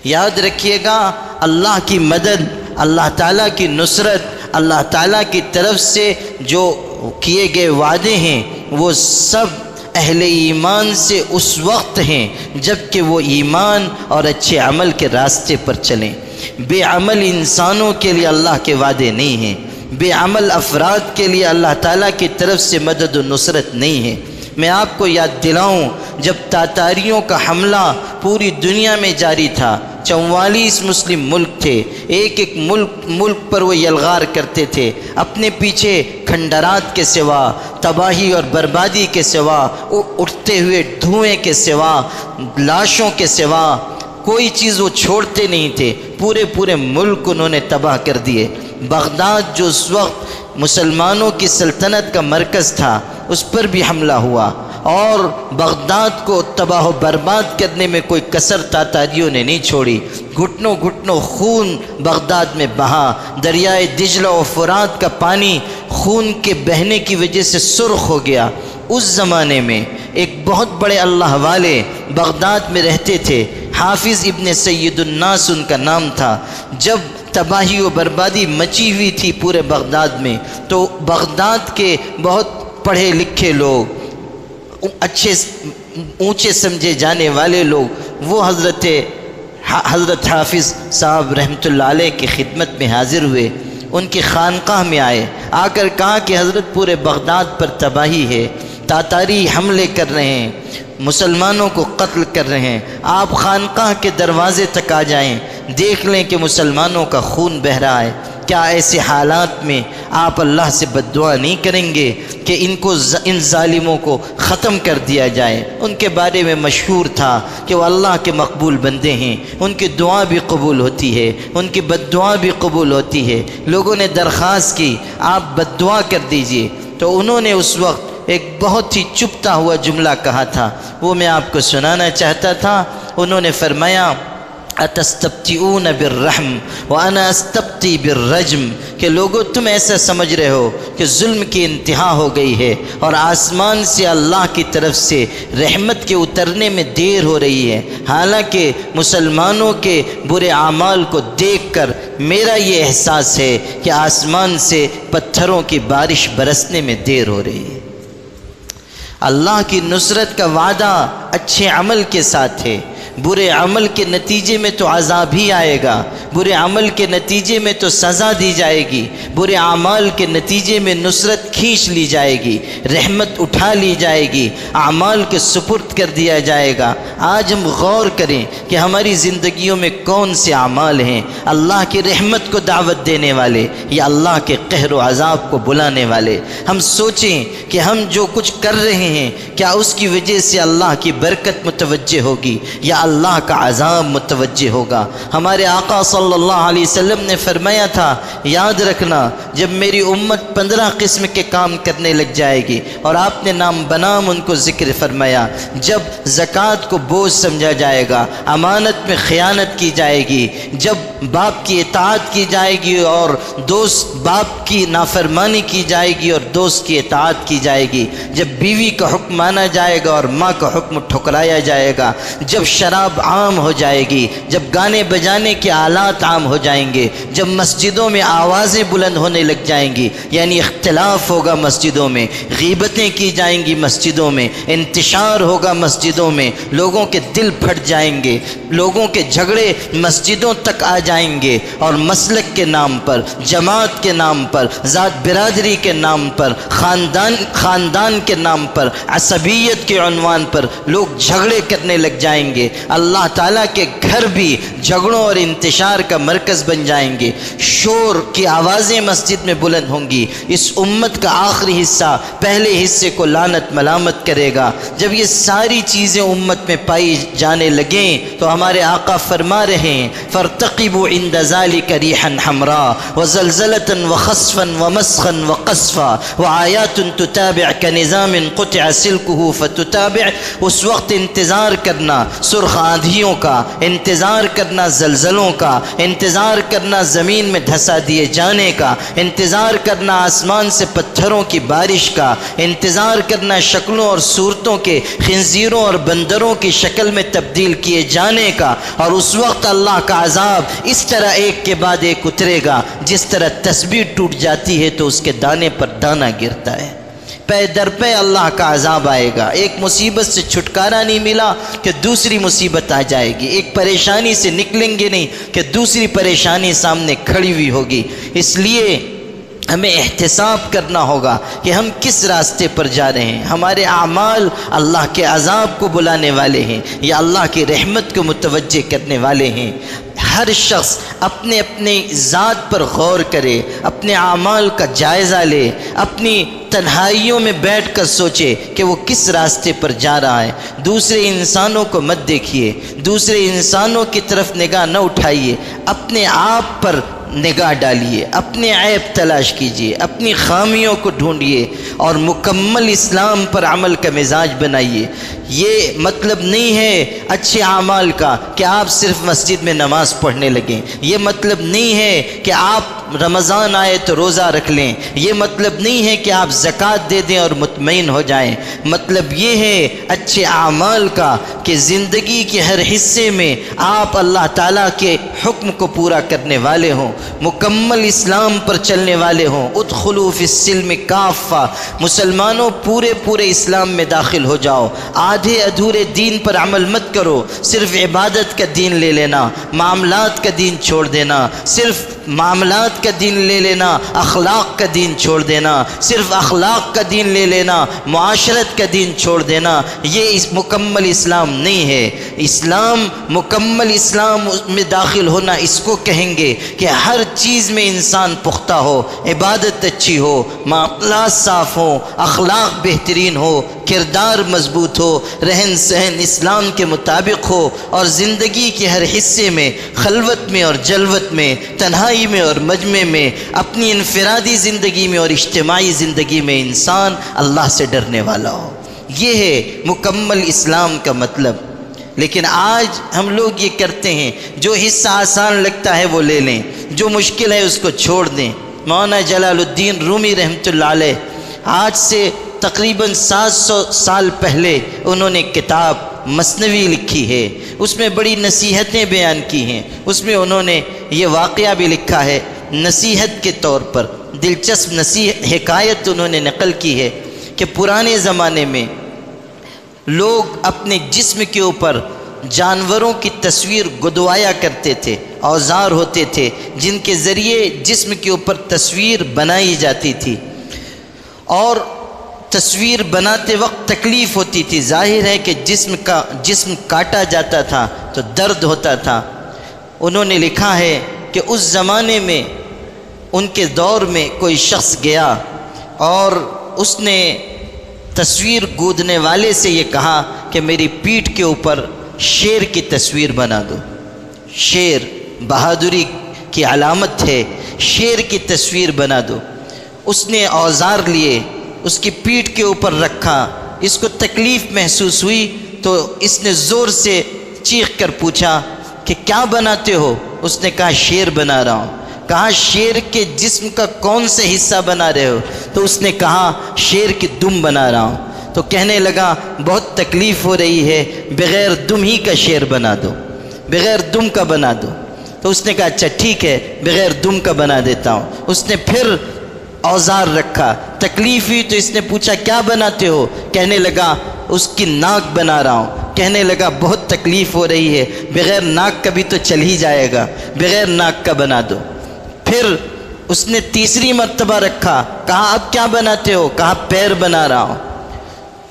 یاد رکھیے گا، اللہ کی مدد، اللہ تعالیٰ کی نصرت، اللہ تعالیٰ کی طرف سے جو کیے گئے وعدے ہیں وہ سب اہل ایمان سے اس وقت ہیں جب کہ وہ ایمان اور اچھے عمل کے راستے پر چلیں۔ بے عمل انسانوں کے لیے اللہ کے وعدے نہیں ہیں، بے عمل افراد کے لیے اللہ تعالیٰ کی طرف سے مدد و نصرت نہیں ہے۔ میں آپ کو یاد دلاؤں، جب تاتاریوں کا حملہ پوری دنیا میں جاری تھا، 44 مسلم ملک تھے، ایک ایک ملک پر وہ یلغار کرتے تھے، اپنے پیچھے کھنڈرات کے سوا، تباہی اور بربادی کے سوا، اٹھتے ہوئے دھوئیں کے سوا، لاشوں کے سوا کوئی چیز وہ چھوڑتے نہیں تھے، پورے ملک انہوں نے تباہ کر دیے۔ بغداد جو اس وقت مسلمانوں کی سلطنت کا مرکز تھا، اس پر بھی حملہ ہوا، اور بغداد کو تباہ و برباد کرنے میں کوئی کسر تاتاریوں نے نہیں چھوڑی۔ گھٹنوں خون بغداد میں بہا، دریائے دجلہ و فرات کا پانی خون کے بہنے کی وجہ سے سرخ ہو گیا۔ اس زمانے میں ایک بہت بڑے اللہ والے بغداد میں رہتے تھے، حافظ ابن سید الناس ان کا نام تھا۔ جب تباہی و بربادی مچی ہوئی تھی پورے بغداد میں، تو بغداد کے بہت پڑھے لکھے لوگ، اچھے اونچے سمجھے جانے والے لوگ، وہ حضرت حافظ صاحب رحمۃ اللہ علیہ کی خدمت میں حاضر ہوئے، ان کی خانقاہ میں آئے، آ کر کہا کہ حضرت پورے بغداد پر تباہی ہے، تاتاری حملے کر رہے ہیں، مسلمانوں کو قتل کر رہے ہیں، آپ خانقاہ کے دروازے تک آ جائیں، دیکھ لیں کہ مسلمانوں کا خون بہہ رہا ہے۔ کیا ایسے حالات میں آپ اللہ سے بد دعا نہیں کریں گے کہ ان ظالموں کو ختم کر دیا جائے؟ ان کے بارے میں مشہور تھا کہ وہ اللہ کے مقبول بندے ہیں، ان کی دعا بھی قبول ہوتی ہے، ان کی بد دعا بھی قبول ہوتی ہے۔ لوگوں نے درخواست کی آپ بد دعا کر دیجئے، تو انہوں نے اس وقت ایک بہت ہی چپتا ہوا جملہ کہا تھا، وہ میں آپ کو سنانا چاہتا تھا۔ انہوں نے فرمایا اتستبتئون بالرحم وانا استبتی بالرجم، کہ لوگو تم ایسا سمجھ رہے ہو کہ ظلم کی انتہا ہو گئی ہے اور آسمان سے اللہ کی طرف سے رحمت کے اترنے میں دیر ہو رہی ہے، حالانکہ مسلمانوں کے برے اعمال کو دیکھ کر میرا یہ احساس ہے کہ آسمان سے پتھروں کی بارش برسنے میں دیر ہو رہی ہے۔ اللہ کی نصرت کا وعدہ اچھے عمل کے ساتھ ہے، برے عمل کے نتیجے میں تو عذاب ہی آئے گا، برے عمل کے نتیجے میں تو سزا دی جائے گی، برے اعمال کے نتیجے میں نصرت کھینچ لی جائے گی، رحمت اٹھا لی جائے گی، اعمال کے سپرد کر دیا جائے گا۔ آج ہم غور کریں کہ ہماری زندگیوں میں کون سے اعمال ہیں اللہ کی رحمت کو دعوت دینے والے یا اللہ کے قہر و عذاب کو بلانے والے۔ ہم سوچیں کہ ہم جو کچھ کر رہے ہیں کیا اس کی وجہ سے اللہ کی برکت متوجہ ہوگی یا اللہ کا عذاب متوجہ ہوگا؟ ہمارے آقا صلی اللہ علیہ وسلم نے فرمایا تھا، یاد رکھنا جب میری امت 15 قسم کے کام کرنے لگ جائے گی، اور آپ نے نام بنام ان کو ذکر فرمایا، جب زکوٰۃ کو بوجھ سمجھا جائے گا، امانت میں خیانت کی جائے گی، جب باپ کی اطاعت کی جائے گی اور باپ کی نافرمانی کی جائے گی اور دوست کی اطاعت کی جائے گی، جب بیوی کا حکم مانا جائے گا اور ماں کا حکم ٹھکرایا جائے گا، جب شراب عام ہو جائے گی، جب گانے بجانے کے آلات عام ہو جائیں گے، جب مسجدوں میں آوازیں بلند ہونے لگ جائیں گی، یعنی اختلاف ہوگا مسجدوں میں، غیبتیں کی جائیں گی مسجدوں میں، انتشار ہوگا مسجدوں میں، لوگوں کے دل پھٹ جائیں گے، لوگوں کے جھگڑے مسجدوں تک آ جائیں گے، اور مسلک کے نام پر، جماعت کے نام پر، ذات برادری کے نام پر، خاندان کے نام پر، عصبیت کے عنوان پر لوگ جھگڑے کرنے لگ جائیں گے۔ اللہ تعالیٰ کے گھر بھی جھگڑوں اور انتشار کا مرکز بن جائیں گے، شور کی آوازیں مسجد میں بلند ہوں گی۔ اس امت کا آخری حصہ پہلے حصے کو لعنت ملامت کرے گا۔ جب یہ ساری چیزیں امت میں پائی جانے لگیں تو ہمارے آقا فرما رہے ہیں فارتقبوا عند ذلك ريحا حمراء وزلزلة وخسفا ومسخا وقصفا وآيات تتابع كنظام قطع سلكه فتتابع۔ اس وقت انتظار کرنا سرخ آندھیوں کا، انتظار کرنا زلزلوں کا، انتظار کرنا زمین میں دھسا دیے جانے کا، انتظار کرنا آسمان سے پتھروں کی بارش کا، انتظار کرنا شکلوں اور صورتوں کے خنزیروں اور بندروں کی شکل میں تبدیل کیے جانے کا۔ اور اس وقت اللہ کا عذاب اس طرح ایک کے بعد ایک اترے گا، جس طرح تسبیح ٹوٹ جاتی ہے تو اس کے دانے پر دانہ گرتا ہے۔ پے در پے اللہ کا عذاب آئے گا۔ ایک مصیبت سے چھٹکارا نہیں ملا کہ دوسری مصیبت آ جائے گی، ایک پریشانی سے نکلیں گے نہیں کہ دوسری پریشانی سامنے کھڑی ہوئی ہوگی۔ اس لیے ہمیں احتساب کرنا ہوگا کہ ہم کس راستے پر جا رہے ہیں۔ ہمارے اعمال اللہ کے عذاب کو بلانے والے ہیں یا اللہ کی رحمت کو متوجہ کرنے والے ہیں؟ ہر شخص اپنے اپنے ذات پر غور کرے، اپنے اعمال کا جائزہ لے، اپنی تنہائیوں میں بیٹھ کر سوچے کہ وہ کس راستے پر جا رہا ہے۔ دوسرے انسانوں کو مت دیکھیے، دوسرے انسانوں کی طرف نگاہ نہ اٹھائیے، اپنے آپ پر نگاہ ڈالیے، اپنے عیب تلاش کیجیے، اپنی خامیوں کو ڈھونڈیے اور مکمل اسلام پر عمل کا مزاج بنائیے۔ یہ مطلب نہیں ہے اچھے اعمال کا کہ آپ صرف مسجد میں نماز پڑھنے لگیں، یہ مطلب نہیں ہے کہ آپ رمضان آئے تو روزہ رکھ لیں، یہ مطلب نہیں ہے کہ آپ زکوٰۃ دے دیں اور مطمئن ہو جائیں۔ مطلب یہ ہے اچھے اعمال کا کہ زندگی کے ہر حصے میں آپ اللہ تعالیٰ کے حکم کو پورا کرنے والے ہوں، مکمل اسلام پر چلنے والے ہوں۔ ادخلوا فی السلم کافہ، مسلمانوں پورے اسلام میں داخل ہو جاؤ۔ آدھے ادھورے دین پر عمل مت کرو، صرف عبادت کا دین لے لینا، معاملات کا دین چھوڑ دینا، صرف معاملات کا دین لے لینا، اخلاق کا دین چھوڑ دینا، صرف اخلاق کا دین لے لینا، معاشرت کا دین چھوڑ دینا، یہ اس مکمل اسلام نہیں ہے۔ اسلام مکمل اسلام میں داخل ہونا اس کو کہیں گے کہ ہر چیز میں انسان پختہ ہو، عبادت اچھی ہو، معاملات صاف ہوں، اخلاق بہترین ہو، کردار مضبوط ہو، رہن سہن اسلام کے مطابق ہو، اور زندگی کے ہر حصے میں، خلوت میں اور جلوت میں، تنہائی میں اور مجمع میں، اپنی انفرادی زندگی میں اور اجتماعی زندگی میں انسان اللہ سے ڈرنے والا ہو۔ یہ ہے مکمل اسلام کا مطلب۔ لیکن آج ہم لوگ یہ کرتے ہیں، جو حصہ آسان لگتا ہے وہ لے لیں، جو مشکل ہے اس کو چھوڑ دیں۔ مولانا جلال الدین رومی رحمۃ اللہ علیہ آج سے تقریباً 700 سال پہلے انہوں نے کتاب مثنوی لکھی ہے، اس میں بڑی نصیحتیں بیان کی ہیں۔ اس میں انہوں نے یہ واقعہ بھی لکھا ہے نصیحت کے طور پر، دلچسپ حکایت انہوں نے نقل کی ہے کہ پرانے زمانے میں لوگ اپنے جسم کے اوپر جانوروں کی تصویر گدوایا کرتے تھے، اوزار ہوتے تھے جن کے ذریعے جسم کے اوپر تصویر بنائی جاتی تھی، اور تصویر بناتے وقت تکلیف ہوتی تھی۔ ظاہر ہے کہ جسم کاٹا جاتا تھا تو درد ہوتا تھا۔ انہوں نے لکھا ہے کہ اس زمانے میں ان کے دور میں کوئی شخص گیا اور اس نے تصویر گودنے والے سے یہ کہا کہ میری پیٹھ کے اوپر شیر کی تصویر بنا دو۔ شیر بہادری کی علامت ہے، شیر کی تصویر بنا دو۔ اس نے اوزار لیے، اس کی پیٹھ کے اوپر رکھا، اس کو تکلیف محسوس ہوئی تو اس نے زور سے چیخ کر پوچھا کہ کیا بناتے ہو؟ اس نے کہا شیر بنا رہا ہوں۔ کہا شیر کے جسم کا کون سے حصہ بنا رہے ہو؟ تو اس نے کہا شیر کی دم بنا رہا ہوں۔ تو کہنے لگا بہت تکلیف ہو رہی ہے، بغیر دم ہی کا شیر بنا دو، بغیر دم کا بنا دو۔ تو اس نے کہا اچھا ٹھیک ہے، بغیر دم کا بنا دیتا ہوں۔ اس نے پھر اوزار رکھا، تکلیف ہوئی تو اس نے پوچھا کیا بناتے ہو؟ کہنے لگا اس کی ناک بنا رہا ہوں۔ کہنے لگا بہت تکلیف ہو رہی ہے، بغیر ناک کا بھی تو چل ہی جائے گا، بغیر ناک کا بنا دو۔ پھر اس نے تیسری مرتبہ رکھا، کہا اب کیا بناتے ہو؟ کہا پیر بنا رہا ہوں۔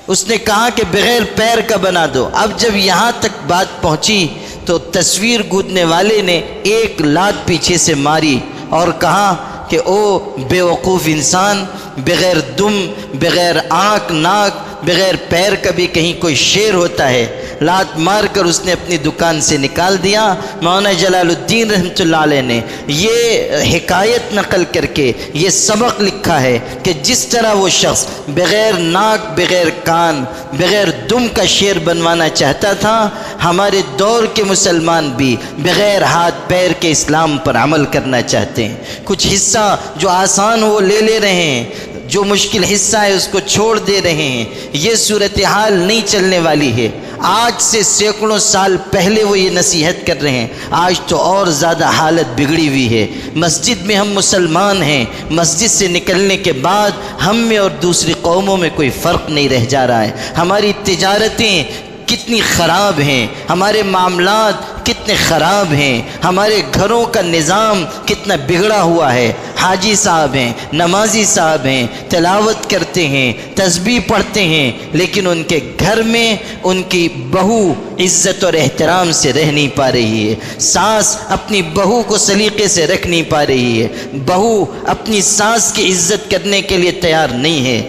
اس نے کہا کہ بغیر پیر کا بنا دو۔ اب جب یہاں تک بات پہنچی تو تصویر گودنے والے نے ایک لات پیچھے سے ماری اور کہا کہ او بے وقوف انسان، بغیر دم، بغیر آنکھ، ناک، بغیر پیر کا بھی کہیں کوئی شیر ہوتا ہے؟ لات مار کر اس نے اپنی دکان سے نکال دیا۔ مولانا جلال الدین رحمۃ اللہ علیہ نے یہ حکایت نقل کر کے یہ سبق لکھا ہے کہ جس طرح وہ شخص بغیر ناک، بغیر کان، بغیر دم کا شیر بنوانا چاہتا تھا، ہمارے دور کے مسلمان بھی بغیر ہاتھ پیر کے اسلام پر عمل کرنا چاہتے ہیں۔ کچھ حصہ جو آسان وہ لے رہے ہیں، جو مشکل حصہ ہے اس کو چھوڑ دے رہے ہیں۔ یہ صورتحال نہیں چلنے والی ہے۔ آج سے سینکڑوں سال پہلے وہ یہ نصیحت کر رہے ہیں، آج تو اور زیادہ حالت بگڑی ہوئی ہے۔ مسجد میں ہم مسلمان ہیں، مسجد سے نکلنے کے بعد ہم میں اور دوسری قوموں میں کوئی فرق نہیں رہ جا رہا ہے۔ ہماری تجارتیں کتنی خراب ہیں، ہمارے معاملات کتنے خراب ہیں، ہمارے گھروں کا نظام کتنا بگڑا ہوا ہے۔ حاجی صاحب ہیں، نمازی صاحب ہیں، تلاوت کرتے ہیں، تسبیح پڑھتے ہیں، لیکن ان کے گھر میں ان کی بہو عزت اور احترام سے رہ نہیں پا رہی ہے۔ ساس اپنی بہو کو سلیقے سے رکھ نہیں پا رہی ہے، بہو اپنی ساس کی عزت کرنے کے لیے تیار نہیں ہے۔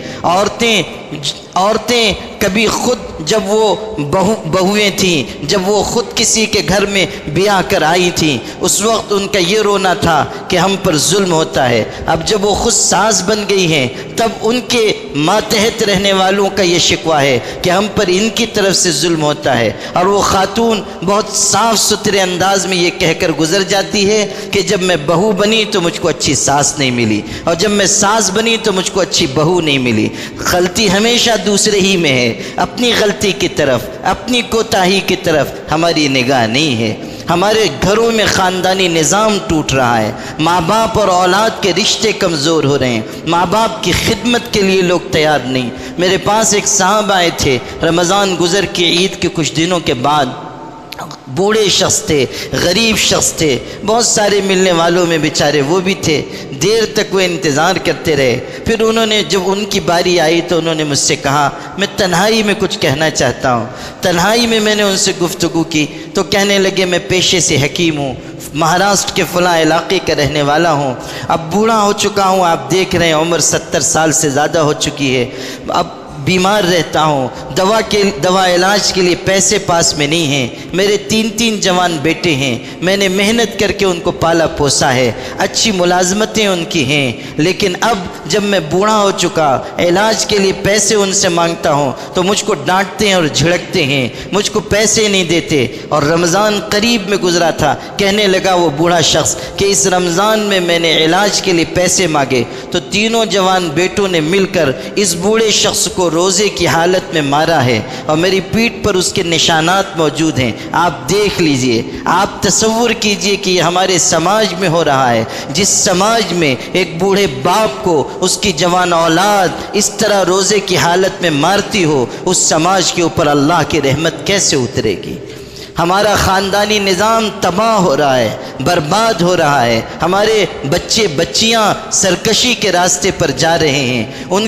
عورتیں کبھی خود جب وہ بہویں تھیں، جب وہ خود کسی کے گھر میں بیاہ کر آئی تھیں، اس وقت ان کا یہ رونا تھا کہ ہم پر ظلم ہوتا ہے۔ اب جب وہ خود ساس بن گئی ہیں تب ان کے ماتحت رہنے والوں کا یہ شکوہ ہے کہ ہم پر ان کی طرف سے ظلم ہوتا ہے۔ اور وہ خاتون بہت صاف ستھرے انداز میں یہ کہہ کر گزر جاتی ہے کہ جب میں بہو بنی تو مجھ کو اچھی ساس نہیں ملی، اور جب میں ساس بنی تو مجھ کو اچھی بہو نہیں ملی۔ غلطی ہمیشہ دوسرے ہی میں ہے، اپنی غلطی کی طرف، اپنی کوتاہی کی طرف ہماری نگاہ نہیں ہے۔ ہمارے گھروں میں خاندانی نظام ٹوٹ رہا ہے، ماں باپ اور اولاد کے رشتے کمزور ہو رہے ہیں، ماں باپ کی خدمت کے لیے لوگ تیار نہیں۔ میرے پاس ایک صاحب آئے تھے رمضان گزر کے عید کے کچھ دنوں کے بعد، بوڑھے شخص تھے، غریب شخص تھے، بہت سارے ملنے والوں میں بیچارے وہ بھی تھے۔ دیر تک وہ انتظار کرتے رہے، پھر انہوں نے جب ان کی باری آئی تو انہوں نے مجھ سے کہا میں تنہائی میں کچھ کہنا چاہتا ہوں۔ تنہائی میں میں نے ان سے گفتگو کی تو کہنے لگے میں پیشے سے حکیم ہوں، مہاراشٹر کے فلاں علاقے کا رہنے والا ہوں، اب بوڑھا ہو چکا ہوں، آپ دیکھ رہے ہیں عمر 70 سال سے زیادہ ہو چکی ہے، اب بیمار رہتا ہوں، دوا علاج کے لیے پیسے پاس میں نہیں ہیں، میرے 3 جوان بیٹے ہیں، میں نے محنت کر کے ان کو پالا پوسا ہے، اچھی ملازمتیں ان کی ہیں، لیکن اب جب میں بوڑھا ہو چکا علاج کے لیے پیسے ان سے مانگتا ہوں تو مجھ کو ڈانٹتے ہیں اور جھڑکتے ہیں، مجھ کو پیسے نہیں دیتے۔ اور رمضان قریب میں گزرا تھا، کہنے لگا وہ بوڑھا شخص کہ اس رمضان میں میں نے علاج کے لیے پیسے مانگے تو تینوں جوان بیٹوں نے مل کر اس بوڑھے شخص کو روزے کی حالت میں مارا ہے، اور میری پیٹھ پر اس کے نشانات موجود ہیں، آپ دیکھ لیجئے۔ آپ تصور کیجئے کہ یہ ہمارے سماج میں ہو رہا ہے، جس سماج میں ایک بوڑھے باپ کو اس کی جوان اولاد اس طرح روزے کی حالت میں مارتی ہو، اس سماج کے اوپر اللہ کی رحمت کیسے اترے گی؟ ہمارا خاندانی نظام تباہ ہو رہا ہے، برباد ہو رہا ہے، ہمارے بچے بچیاں سرکشی کے راستے پر جا رہے ہیں، ان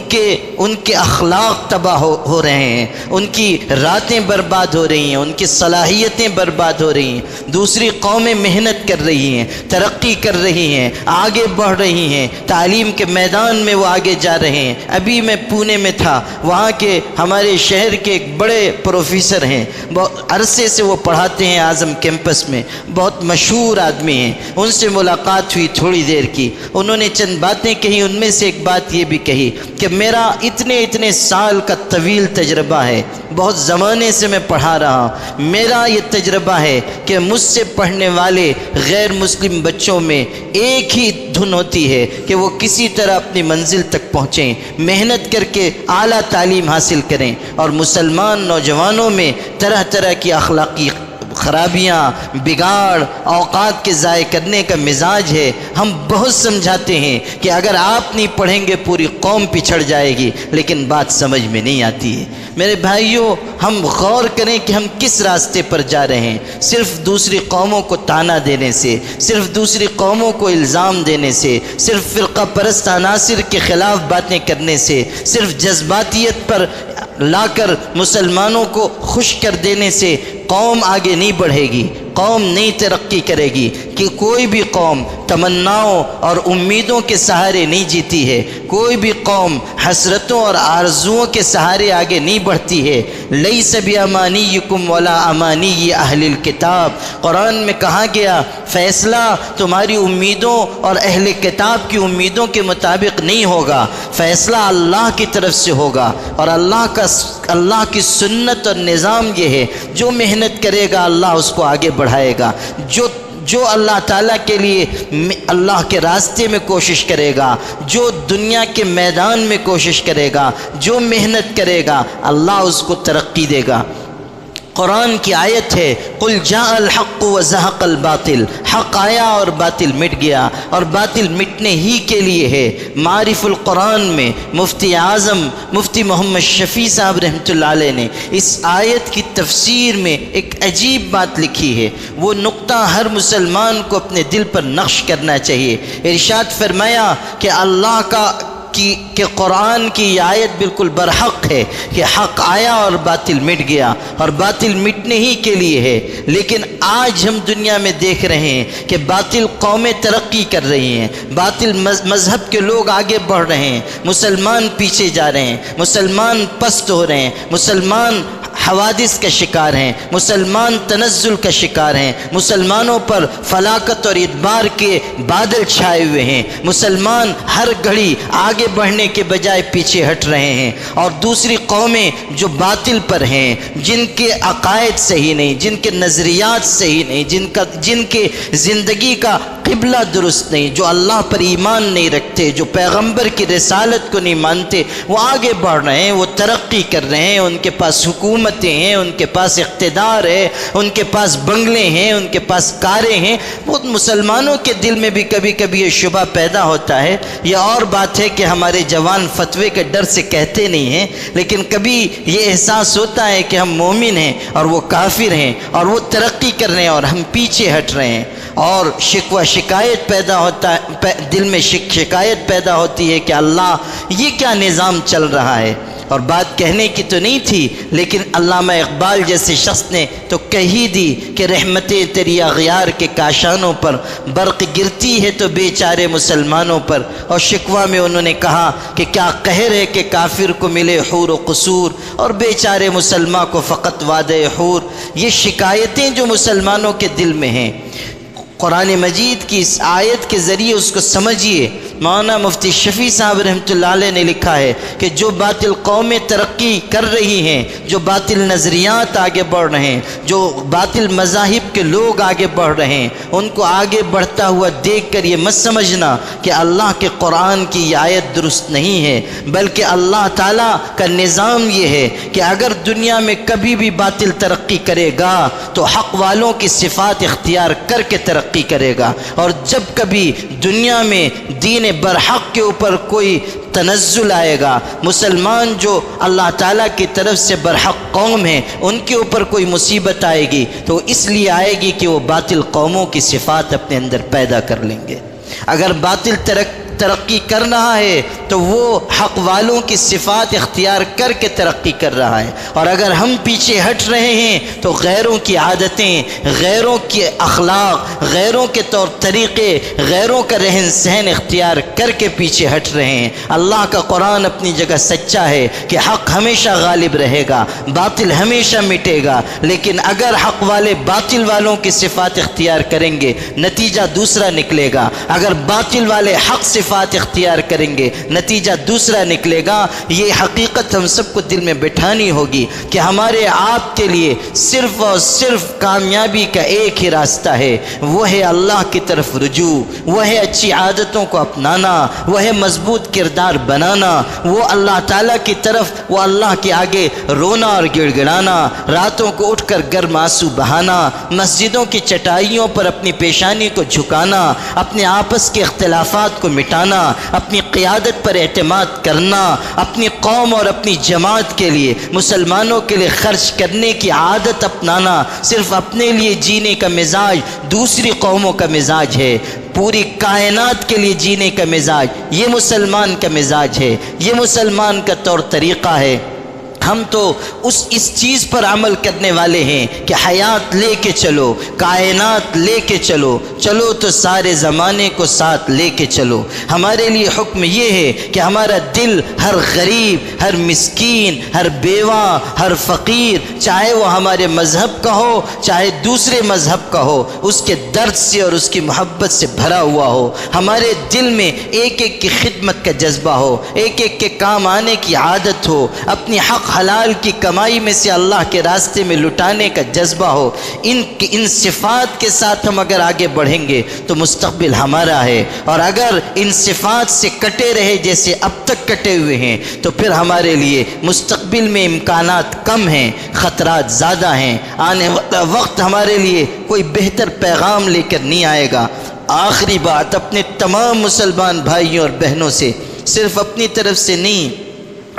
کے اخلاق تباہ ہو رہے ہیں، ان کی راتیں برباد ہو رہی ہیں، ان کی صلاحیتیں برباد ہو رہی ہیں۔ دوسری قومیں محنت کر رہی ہیں، ترقی کر رہی ہیں، آگے بڑھ رہی ہیں، تعلیم کے میدان میں وہ آگے جا رہے ہیں۔ ابھی میں پونے میں تھا، وہاں کے ہمارے شہر کے ایک بڑے پروفیسر ہیں، بہت عرصے سے وہ پڑھاتے ہیں اعظم کیمپس میں، بہت مشہور آدمی ہیں۔ ان سے ملاقات ہوئی تھوڑی دیر کی، انہوں نے چند باتیں کہی، ان میں سے ایک بات یہ بھی کہی کہ میرا اتنے سال کا طویل تجربہ ہے، بہت زمانے سے میں پڑھا رہا ہوں، میرا یہ تجربہ ہے کہ مجھ سے پڑھنے والے غیر مسلم بچوں میں ایک ہی دھن ہوتی ہے کہ وہ کسی طرح اپنی منزل تک پہنچیں، محنت کر کے اعلیٰ تعلیم حاصل کریں، اور مسلمان نوجوانوں میں طرح طرح کی اخلاقی خرابیاں، بگاڑ، اوقات کے ضائع کرنے کا مزاج ہے۔ ہم بہت سمجھاتے ہیں کہ اگر آپ نہیں پڑھیں گے پوری قوم پچھڑ جائے گی، لیکن بات سمجھ میں نہیں آتی ہے۔ میرے بھائیوں، ہم غور کریں کہ ہم کس راستے پر جا رہے ہیں۔ صرف دوسری قوموں کو تانا دینے سے، صرف دوسری قوموں کو الزام دینے سے، صرف فرقہ پرست عناصر کے خلاف باتیں کرنے سے، صرف جذباتیت پر لا کر مسلمانوں کو خوش کر دینے سے قوم آگے نہیں بڑھے گی، قوم نہیں ترقی کرے گی۔ کہ کوئی بھی قوم تمناؤں اور امیدوں کے سہارے نہیں جیتی ہے، کوئی بھی قوم حسرتوں اور آرزوؤں کے سہارے آگے نہیں بڑھتی ہے۔ لیس بامانیکم ولا امانی اہل الکتاب، قرآن میں کہا گیا فیصلہ تمہاری امیدوں اور اہل کتاب کی امیدوں کے مطابق نہیں ہوگا، فیصلہ اللہ کی طرف سے ہوگا۔ اور اللہ کی سنت اور نظام یہ ہے، جو محنت کرے گا اللہ اس کو آگے بڑھائے گا، جو اللہ تعالیٰ کے لیے اللہ کے راستے میں کوشش کرے گا، جو دنیا کے میدان میں کوشش کرے گا، جو محنت کرے گا، اللہ اس کو ترقی دے گا۔ قرآن کی آیت ہے قل جاء الحق وزهق الباطل، حق آیا اور باطل مٹ گیا، اور باطل مٹنے ہی کے لیے ہے۔ معارف القرآن میں مفتی اعظم مفتی محمد شفیع صاحب رحمۃ اللہ علیہ نے اس آیت کی تفسیر میں ایک عجیب بات لکھی ہے، وہ نقطہ ہر مسلمان کو اپنے دل پر نقش کرنا چاہیے۔ ارشاد فرمایا کہ اللہ کہ قرآن کی یہ آیت بالکل برحق ہے کہ حق آیا اور باطل مٹ گیا، اور باطل مٹنے ہی کے لیے ہے۔ لیکن آج ہم دنیا میں دیکھ رہے ہیں کہ باطل قومیں ترقی کر رہی ہیں، باطل مذہب کے لوگ آگے بڑھ رہے ہیں، مسلمان پیچھے جا رہے ہیں، مسلمان پست ہو رہے ہیں، مسلمان حوادث کا شکار ہیں، مسلمان تنزل کا شکار ہیں، مسلمانوں پر فلاکت اور ادبار کے بادل چھائے ہوئے ہیں، مسلمان ہر گھڑی آگے بڑھنے کے بجائے پیچھے ہٹ رہے ہیں، اور دوسری قومیں جو باطل پر ہیں، جن کے عقائد صحیح نہیں، جن کے نظریات صحیح نہیں، جن کے زندگی کا قبلہ درست نہیں، جو اللہ پر ایمان نہیں رکھتے، جو پیغمبر کی رسالت کو نہیں مانتے، وہ آگے بڑھ رہے ہیں، وہ ترقی کر رہے ہیں، ان کے پاس حکومتیں ہیں، ان کے پاس اقتدار ہے، ان کے پاس بنگلے ہیں، ان کے پاس کاریں ہیں۔ وہ مسلمانوں کے دل میں بھی کبھی کبھی یہ شبہ پیدا ہوتا ہے۔ یہ اور بات ہے کہ ہمارے جوان فتوے کے ڈر سے کہتے نہیں ہیں، لیکن کبھی یہ احساس ہوتا ہے کہ ہم مومن ہیں اور وہ کافر ہیں، اور وہ ترقی کر رہے ہیں اور ہم پیچھے ہٹ رہے ہیں، اور شکوہ شکایت پیدا ہوتا ہے، دل میں شکایت پیدا ہوتی ہے کہ اللہ یہ کیا نظام چل رہا ہے۔ اور بات کہنے کی تو نہیں تھی، لیکن علامہ اقبال جیسے شخص نے تو کہی دی کہ رحمتیں تیری اغیار کے کاشانوں پر، برق گرتی ہے تو بے چارے مسلمانوں پر۔ اور شکوہ میں انہوں نے کہا کہ کیا قہر ہے کہ کافر کو ملے حور و قصور، اور بے چارے مسلمان کو فقط وعدہ حور۔ یہ شکایتیں جو مسلمانوں کے دل میں ہیں، قرآن مجید کی اس آیت کے ذریعے اس کو سمجھیے۔ مولانا مفتی شفیع صاحب رحمۃ اللہ علیہ نے لکھا ہے کہ جو باطل قومیں ترقی کر رہی ہیں، جو باطل نظریات آگے بڑھ رہے ہیں، جو باطل مذاہب کے لوگ آگے بڑھ رہے ہیں، ان کو آگے بڑھتا ہوا دیکھ کر یہ مت سمجھنا کہ اللہ کے قرآن کی یہ آیت درست نہیں ہے، بلکہ اللہ تعالیٰ کا نظام یہ ہے کہ اگر دنیا میں کبھی بھی باطل ترقی کرے گا تو حق والوں کی صفات اختیار کر کے ترقی کرے گا، اور جب کبھی دنیا میں دین برحق کے اوپر کوئی تنزل آئے گا، مسلمان جو اللہ تعالیٰ کی طرف سے برحق قوم ہیں ان کے اوپر کوئی مصیبت آئے گی تو اس لیے آئے گی کہ وہ باطل قوموں کی صفات اپنے اندر پیدا کر لیں گے۔ اگر باطل ترقی کر رہا ہے تو وہ حق والوں کی صفات اختیار کر کے ترقی کر رہا ہے، اور اگر ہم پیچھے ہٹ رہے ہیں تو غیروں کی عادتیں، غیروں کے اخلاق، غیروں کے طور طریقے، غیروں کا رہن سہن اختیار کر کے پیچھے ہٹ رہے ہیں۔ اللہ کا قرآن اپنی جگہ سچا ہے کہ حق ہمیشہ غالب رہے گا، باطل ہمیشہ مٹے گا، لیکن اگر حق والے باطل والوں کی صفات اختیار کریں گے نتیجہ دوسرا نکلے گا، اگر باطل والے حق صفات صفات اختیار کریں گے نتیجہ دوسرا نکلے گا۔ یہ حقیقت ہم سب کو دل میں بٹھانی ہوگی کہ ہمارے آپ کے لیے صرف اور صرف کامیابی کا ایک ہی راستہ ہے، وہ ہے اللہ کی طرف رجوع، وہ ہے اچھی عادتوں کو اپنانا، وہ ہے مضبوط کردار بنانا، وہ اللہ تعالیٰ کی طرف، وہ اللہ کے آگے رونا اور گڑ گڑانا، راتوں کو اٹھ کر گرم آنسو بہانا، مسجدوں کی چٹائیوں پر اپنی پیشانی کو جھکانا، اپنے آپس کے اختلافات کو مٹانا، اپنی قیادت پر اعتماد کرنا، اپنی قوم اور اپنی جماعت کے لیے، مسلمانوں کے لیے خرچ کرنے کی عادت اپنانا۔ صرف اپنے لیے جینے کا مزاج دوسری قوموں کا مزاج ہے، پوری کائنات کے لیے جینے کا مزاج یہ مسلمان کا مزاج ہے، یہ مسلمان کا طور طریقہ ہے۔ ہم تو اس چیز پر عمل کرنے والے ہیں کہ حیات لے کے چلو، کائنات لے کے چلو، چلو تو سارے زمانے کو ساتھ لے کے چلو۔ ہمارے لیے حکم یہ ہے کہ ہمارا دل ہر غریب، ہر مسکین، ہر بیوہ، ہر فقیر، چاہے وہ ہمارے مذہب کا ہو چاہے دوسرے مذہب کا ہو، اس کے درد سے اور اس کی محبت سے بھرا ہوا ہو۔ ہمارے دل میں ایک ایک کی خدمت کا جذبہ ہو، ایک ایک کے کام آنے کی عادت ہو، اپنی حق حلال کی کمائی میں سے اللہ کے راستے میں لٹانے کا جذبہ ہو۔ ان صفات کے ساتھ ہم اگر آگے بڑھیں گے تو مستقبل ہمارا ہے، اور اگر ان صفات سے کٹے رہے جیسے اب تک کٹے ہوئے ہیں تو پھر ہمارے لیے مستقبل میں امکانات کم ہیں، خطرات زیادہ ہیں، آنے والا وقت ہمارے لیے کوئی بہتر پیغام لے کر نہیں آئے گا۔ آخری بات اپنے تمام مسلمان بھائیوں اور بہنوں سے، صرف اپنی طرف سے نہیں،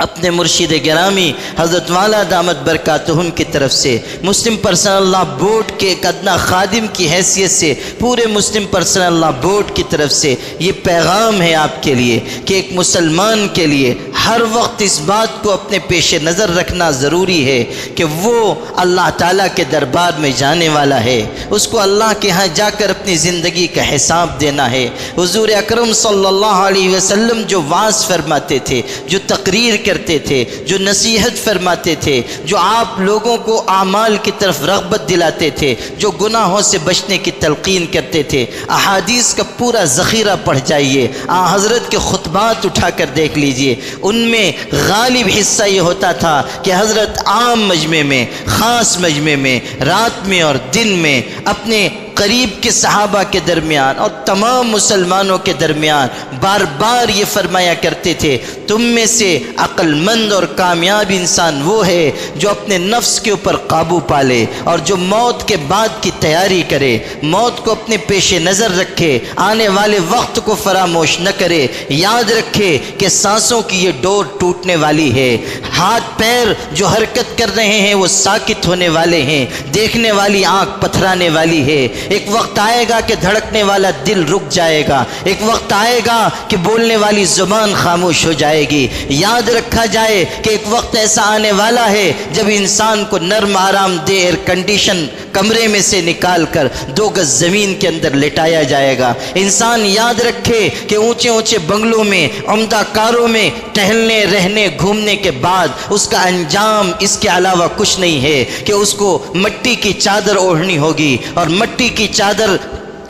اپنے مرشد گرامی حضرت والا دامت برکاتہم کی طرف سے، مسلم پرسنل لاء بورڈ کے ایک ادنا خادم کی حیثیت سے پورے مسلم پرسنل لاء بورڈ کی طرف سے یہ پیغام ہے آپ کے لیے کہ ایک مسلمان کے لیے ہر وقت اس بات کو اپنے پیش نظر رکھنا ضروری ہے کہ وہ اللہ تعالیٰ کے دربار میں جانے والا ہے، اس کو اللہ کے ہاں جا کر اپنی زندگی کا حساب دینا ہے۔ حضور اکرم صلی اللہ علیہ وسلم جو وعظ فرماتے تھے، جو تقریر کرتے تھے، جو نصیحت فرماتے تھے، جو آپ لوگوں کو اعمال کی طرف رغبت دلاتے تھے، جو گناہوں سے بچنے کی تلقین کرتے تھے، احادیث کا پورا ذخیرہ پڑھ جائیے، حضرت کے خطبات اٹھا کر دیکھ لیجئے، ان میں غالب حصہ یہ ہوتا تھا کہ حضرت عام مجمع میں، خاص مجمع میں، رات میں اور دن میں اپنے قریب کے صحابہ کے درمیان اور تمام مسلمانوں کے درمیان بار بار یہ فرمایا کرتے تھے، تم میں سے عقل مند اور کامیاب انسان وہ ہے جو اپنے نفس کے اوپر قابو پالے اور جو موت کے بعد کی تیاری کرے، موت کو اپنے پیش نظر رکھے، آنے والے وقت کو فراموش نہ کرے، یاد رکھے کہ سانسوں کی یہ ڈور ٹوٹنے والی ہے، ہاتھ پیر جو حرکت کر رہے ہیں وہ ساکت ہونے والے ہیں، دیکھنے والی آنکھ پتھرانے والی ہے، ایک وقت آئے گا کہ دھڑکنے والا دل رک جائے گا، ایک وقت آئے گا کہ بولنے والی زبان خاموش ہو جائے گی۔ یاد رکھا جائے کہ ایک وقت ایسا آنے والا ہے جب انسان کو نرم آرام دہ ایئر کنڈیشن کمرے میں سے نکال کر 2 گز زمین کے اندر لٹایا جائے گا۔ انسان یاد رکھے کہ اونچے اونچے بنگلوں میں، عمدہ کاروں میں ٹہلنے، رہنے، گھومنے کے بعد اس کا انجام اس کے علاوہ کچھ نہیں ہے کہ اس کو مٹی کی چادر اوڑھنی ہوگی اور مٹی کی چادر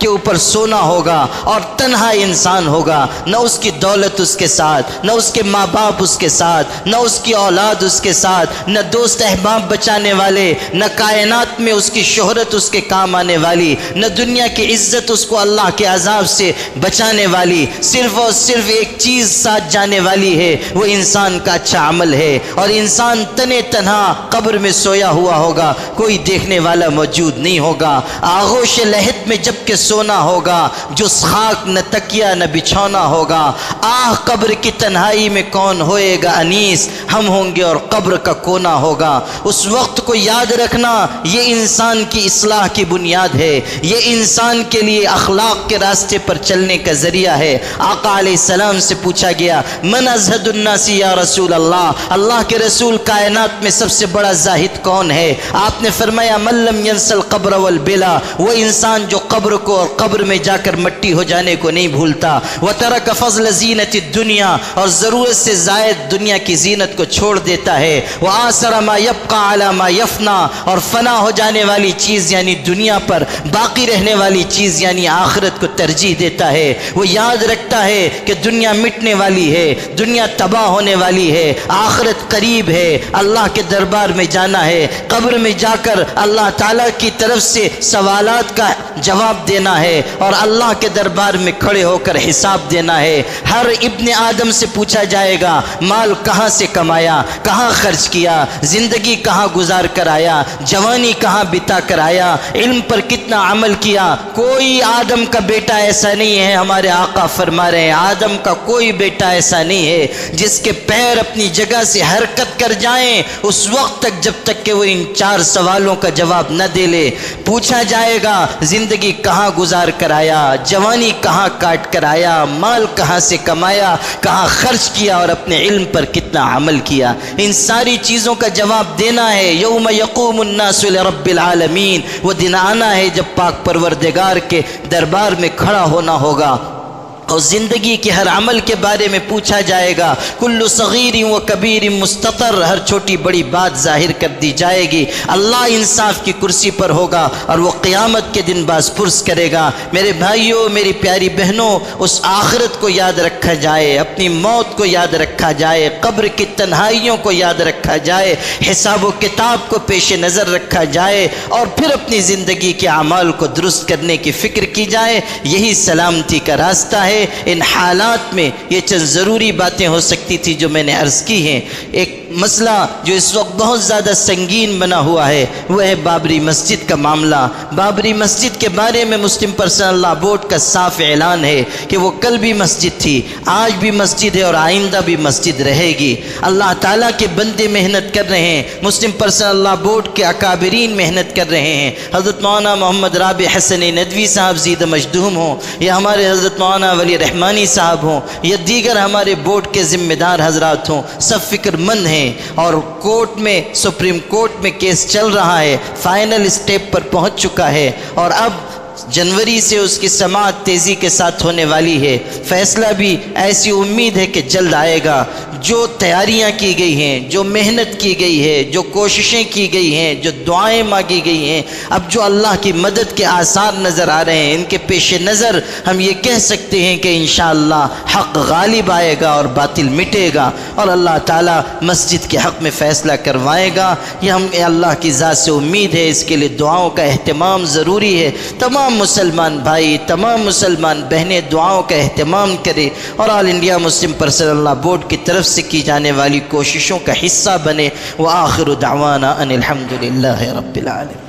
کے اوپر سونا ہوگا اور تنہا انسان ہوگا، نہ اس کی دولت اس کے ساتھ، نہ اس کے ماں باپ اس کے ساتھ، نہ اس کی اولاد اس کے ساتھ، نہ دوست احباب بچانے والے، نہ کائنات میں اس کی شہرت اس کے کام آنے والی، نہ دنیا کی عزت اس کو اللہ کے عذاب سے بچانے والی، صرف اور صرف ایک چیز ساتھ جانے والی ہے، وہ انسان کا اچھا عمل ہے، اور انسان تنے تنہا قبر میں سویا ہوا ہوگا، کوئی دیکھنے والا موجود نہیں ہوگا۔ آغوش لحد میں جب کہ سونا ہوگا، جو خاک نہ تکیا نہ بچھونا ہوگا، آہ قبر کی تنہائی میں کون ہوئے گا انیس، ہم ہوں گے اور قبر کا کونا ہوگا۔ اس وقت کو یاد رکھنا، یہ انسان کی اصلاح کی بنیاد ہے، یہ انسان کے لیے اخلاق کے راستے پر چلنے کا ذریعہ ہے۔ آقا علیہ السلام سے پوچھا گیا، من ازہد الناس یا رسول اللہ، اللہ کے رسول کائنات میں سب سے بڑا زاہد کون ہے؟ آپ نے فرمایا من لم ینس القبر والبلا، وہ انسان جو قبر کو اور قبر میں جا کر مٹی ہو جانے کو نہیں بھولتا. وَتَرَكَ فَضْلَ زِينَةِ الدُّنْيَا اور ضرورت سے زائد دنیا کی زینت کو چھوڑ دیتا ہے. وَآثَرَ مَا يَبْقَى عَلَى مَا يَفْنَى اور فنا ہو جانے والی چیز یعنی دنیا پر باقی رہنے والی چیز یعنی آخرت کو ترجیح دیتا ہے. وہ یاد رکھتا ہے کہ دنیا مٹنے والی ہے, دنیا تباہ ہونے والی ہے, آخرت قریب ہے, اللہ کے دربار میں جانا ہے, قبر میں جا کر اللہ تعالیٰ کی طرف سے سوالات کا جواب دینا ہے اور اللہ کے دربار میں کھڑے ہو کر حساب دینا ہے. ہر ابن آدم سے پوچھا جائے گا مال کہاں سے کمایا, کہاں خرچ کیا, زندگی کہاں گزار کر آیا, جوانی کہاں بتا کر آیا, علم پر کتنا عمل کیا. کوئی آدم کا بیٹا ایسا نہیں ہے, ہمارے آقا فرما رہے ہیں آدم کا کوئی بیٹا ایسا نہیں ہے جس کے پیر اپنی جگہ سے حرکت کر جائیں اس وقت تک جب تک کہ وہ ان 4 سوالوں کا جواب نہ دے لے. پوچھا جائے گا زندگی کہاں گزار کر آیا, جوانی کہاں کاٹ کر آیا, مال کہاں سے کمایا, کہاں خرچ کیا اور اپنے علم پر کتنا عمل کیا. ان ساری چیزوں کا جواب دینا ہے. یوم یقوم الناس لرب العالمین, وہ دن آنا ہے جب پاک پروردگار کے دربار میں کھڑا ہونا ہوگا اور زندگی کے ہر عمل کے بارے میں پوچھا جائے گا. کل صغیر و کبیر مستطر, ہر چھوٹی بڑی بات ظاہر کر دی جائے گی. اللہ انصاف کی کرسی پر ہوگا اور وہ قیامت کے دن باز پرس کرے گا. میرے بھائیوں, میری پیاری بہنوں, اس آخرت کو یاد رکھا جائے, اپنی موت کو یاد رکھا جائے, قبر کی تنہائیوں کو یاد رکھا جائے, حساب و کتاب کو پیش نظر رکھا جائے اور پھر اپنی زندگی کے اعمال کو درست کرنے کی فکر کی جائے. یہی سلامتی کا راستہ ہے. ان حالات میں یہ چند ضروری باتیں ہو سکتی تھی جو میں نے عرض کی ہیں. ایک مسئلہ جو اس وقت بہت زیادہ سنگین بنا ہوا ہے وہ ہے بابری مسجد کا معاملہ. بابری مسجد کے بارے میں مسلم پرسنل لاء بورڈ کا صاف اعلان ہے کہ وہ کل بھی مسجد تھی, آج بھی مسجد ہے اور آئندہ بھی مسجد رہے گی. اللہ تعالیٰ کے بندے محنت کر رہے ہیں, مسلم پرسنل لاء بورڈ کے اکابرین محنت کر رہے ہیں. حضرت مولانا محمد رابع حسن ندوی صاحب زید مجدوم ہوں یا ہمارے حضرت مولانا ولی رحمانی صاحب ہوں یا دیگر ہمارے بورڈ کے ذمہ دار حضرات ہوں, سب فکر مند ہیں اور کورٹ میں, سپریم کورٹ میں کیس چل رہا ہے, فائنل سٹیپ پر پہنچ چکا ہے اور اب جنوری سے اس کی سماعت تیزی کے ساتھ ہونے والی ہے. فیصلہ بھی ایسی امید ہے کہ جلد آئے گا. جو تیاریاں کی گئی ہیں, جو محنت کی گئی ہے, جو کوششیں کی گئی ہیں, جو دعائیں مانگی گئی ہیں, اب جو اللہ کی مدد کے آثار نظر آ رہے ہیں, ان کے پیش نظر ہم یہ کہہ سکتے ہیں کہ انشاءاللہ حق غالب آئے گا اور باطل مٹے گا اور اللہ تعالیٰ مسجد کے حق میں فیصلہ کروائے گا. یہ ہم اللہ کی ذات سے امید ہے. اس کے لیے دعاؤں کا اہتمام ضروری ہے. تمام مسلمان بھائی, تمام مسلمان بہنیں دعاؤں کا اہتمام کرے اور all India Muslim personal law board کی طرف سے کی جانے والی کوششوں کا حصہ بنے. وآخر دعوانا ان الحمد للہ رب العالمین.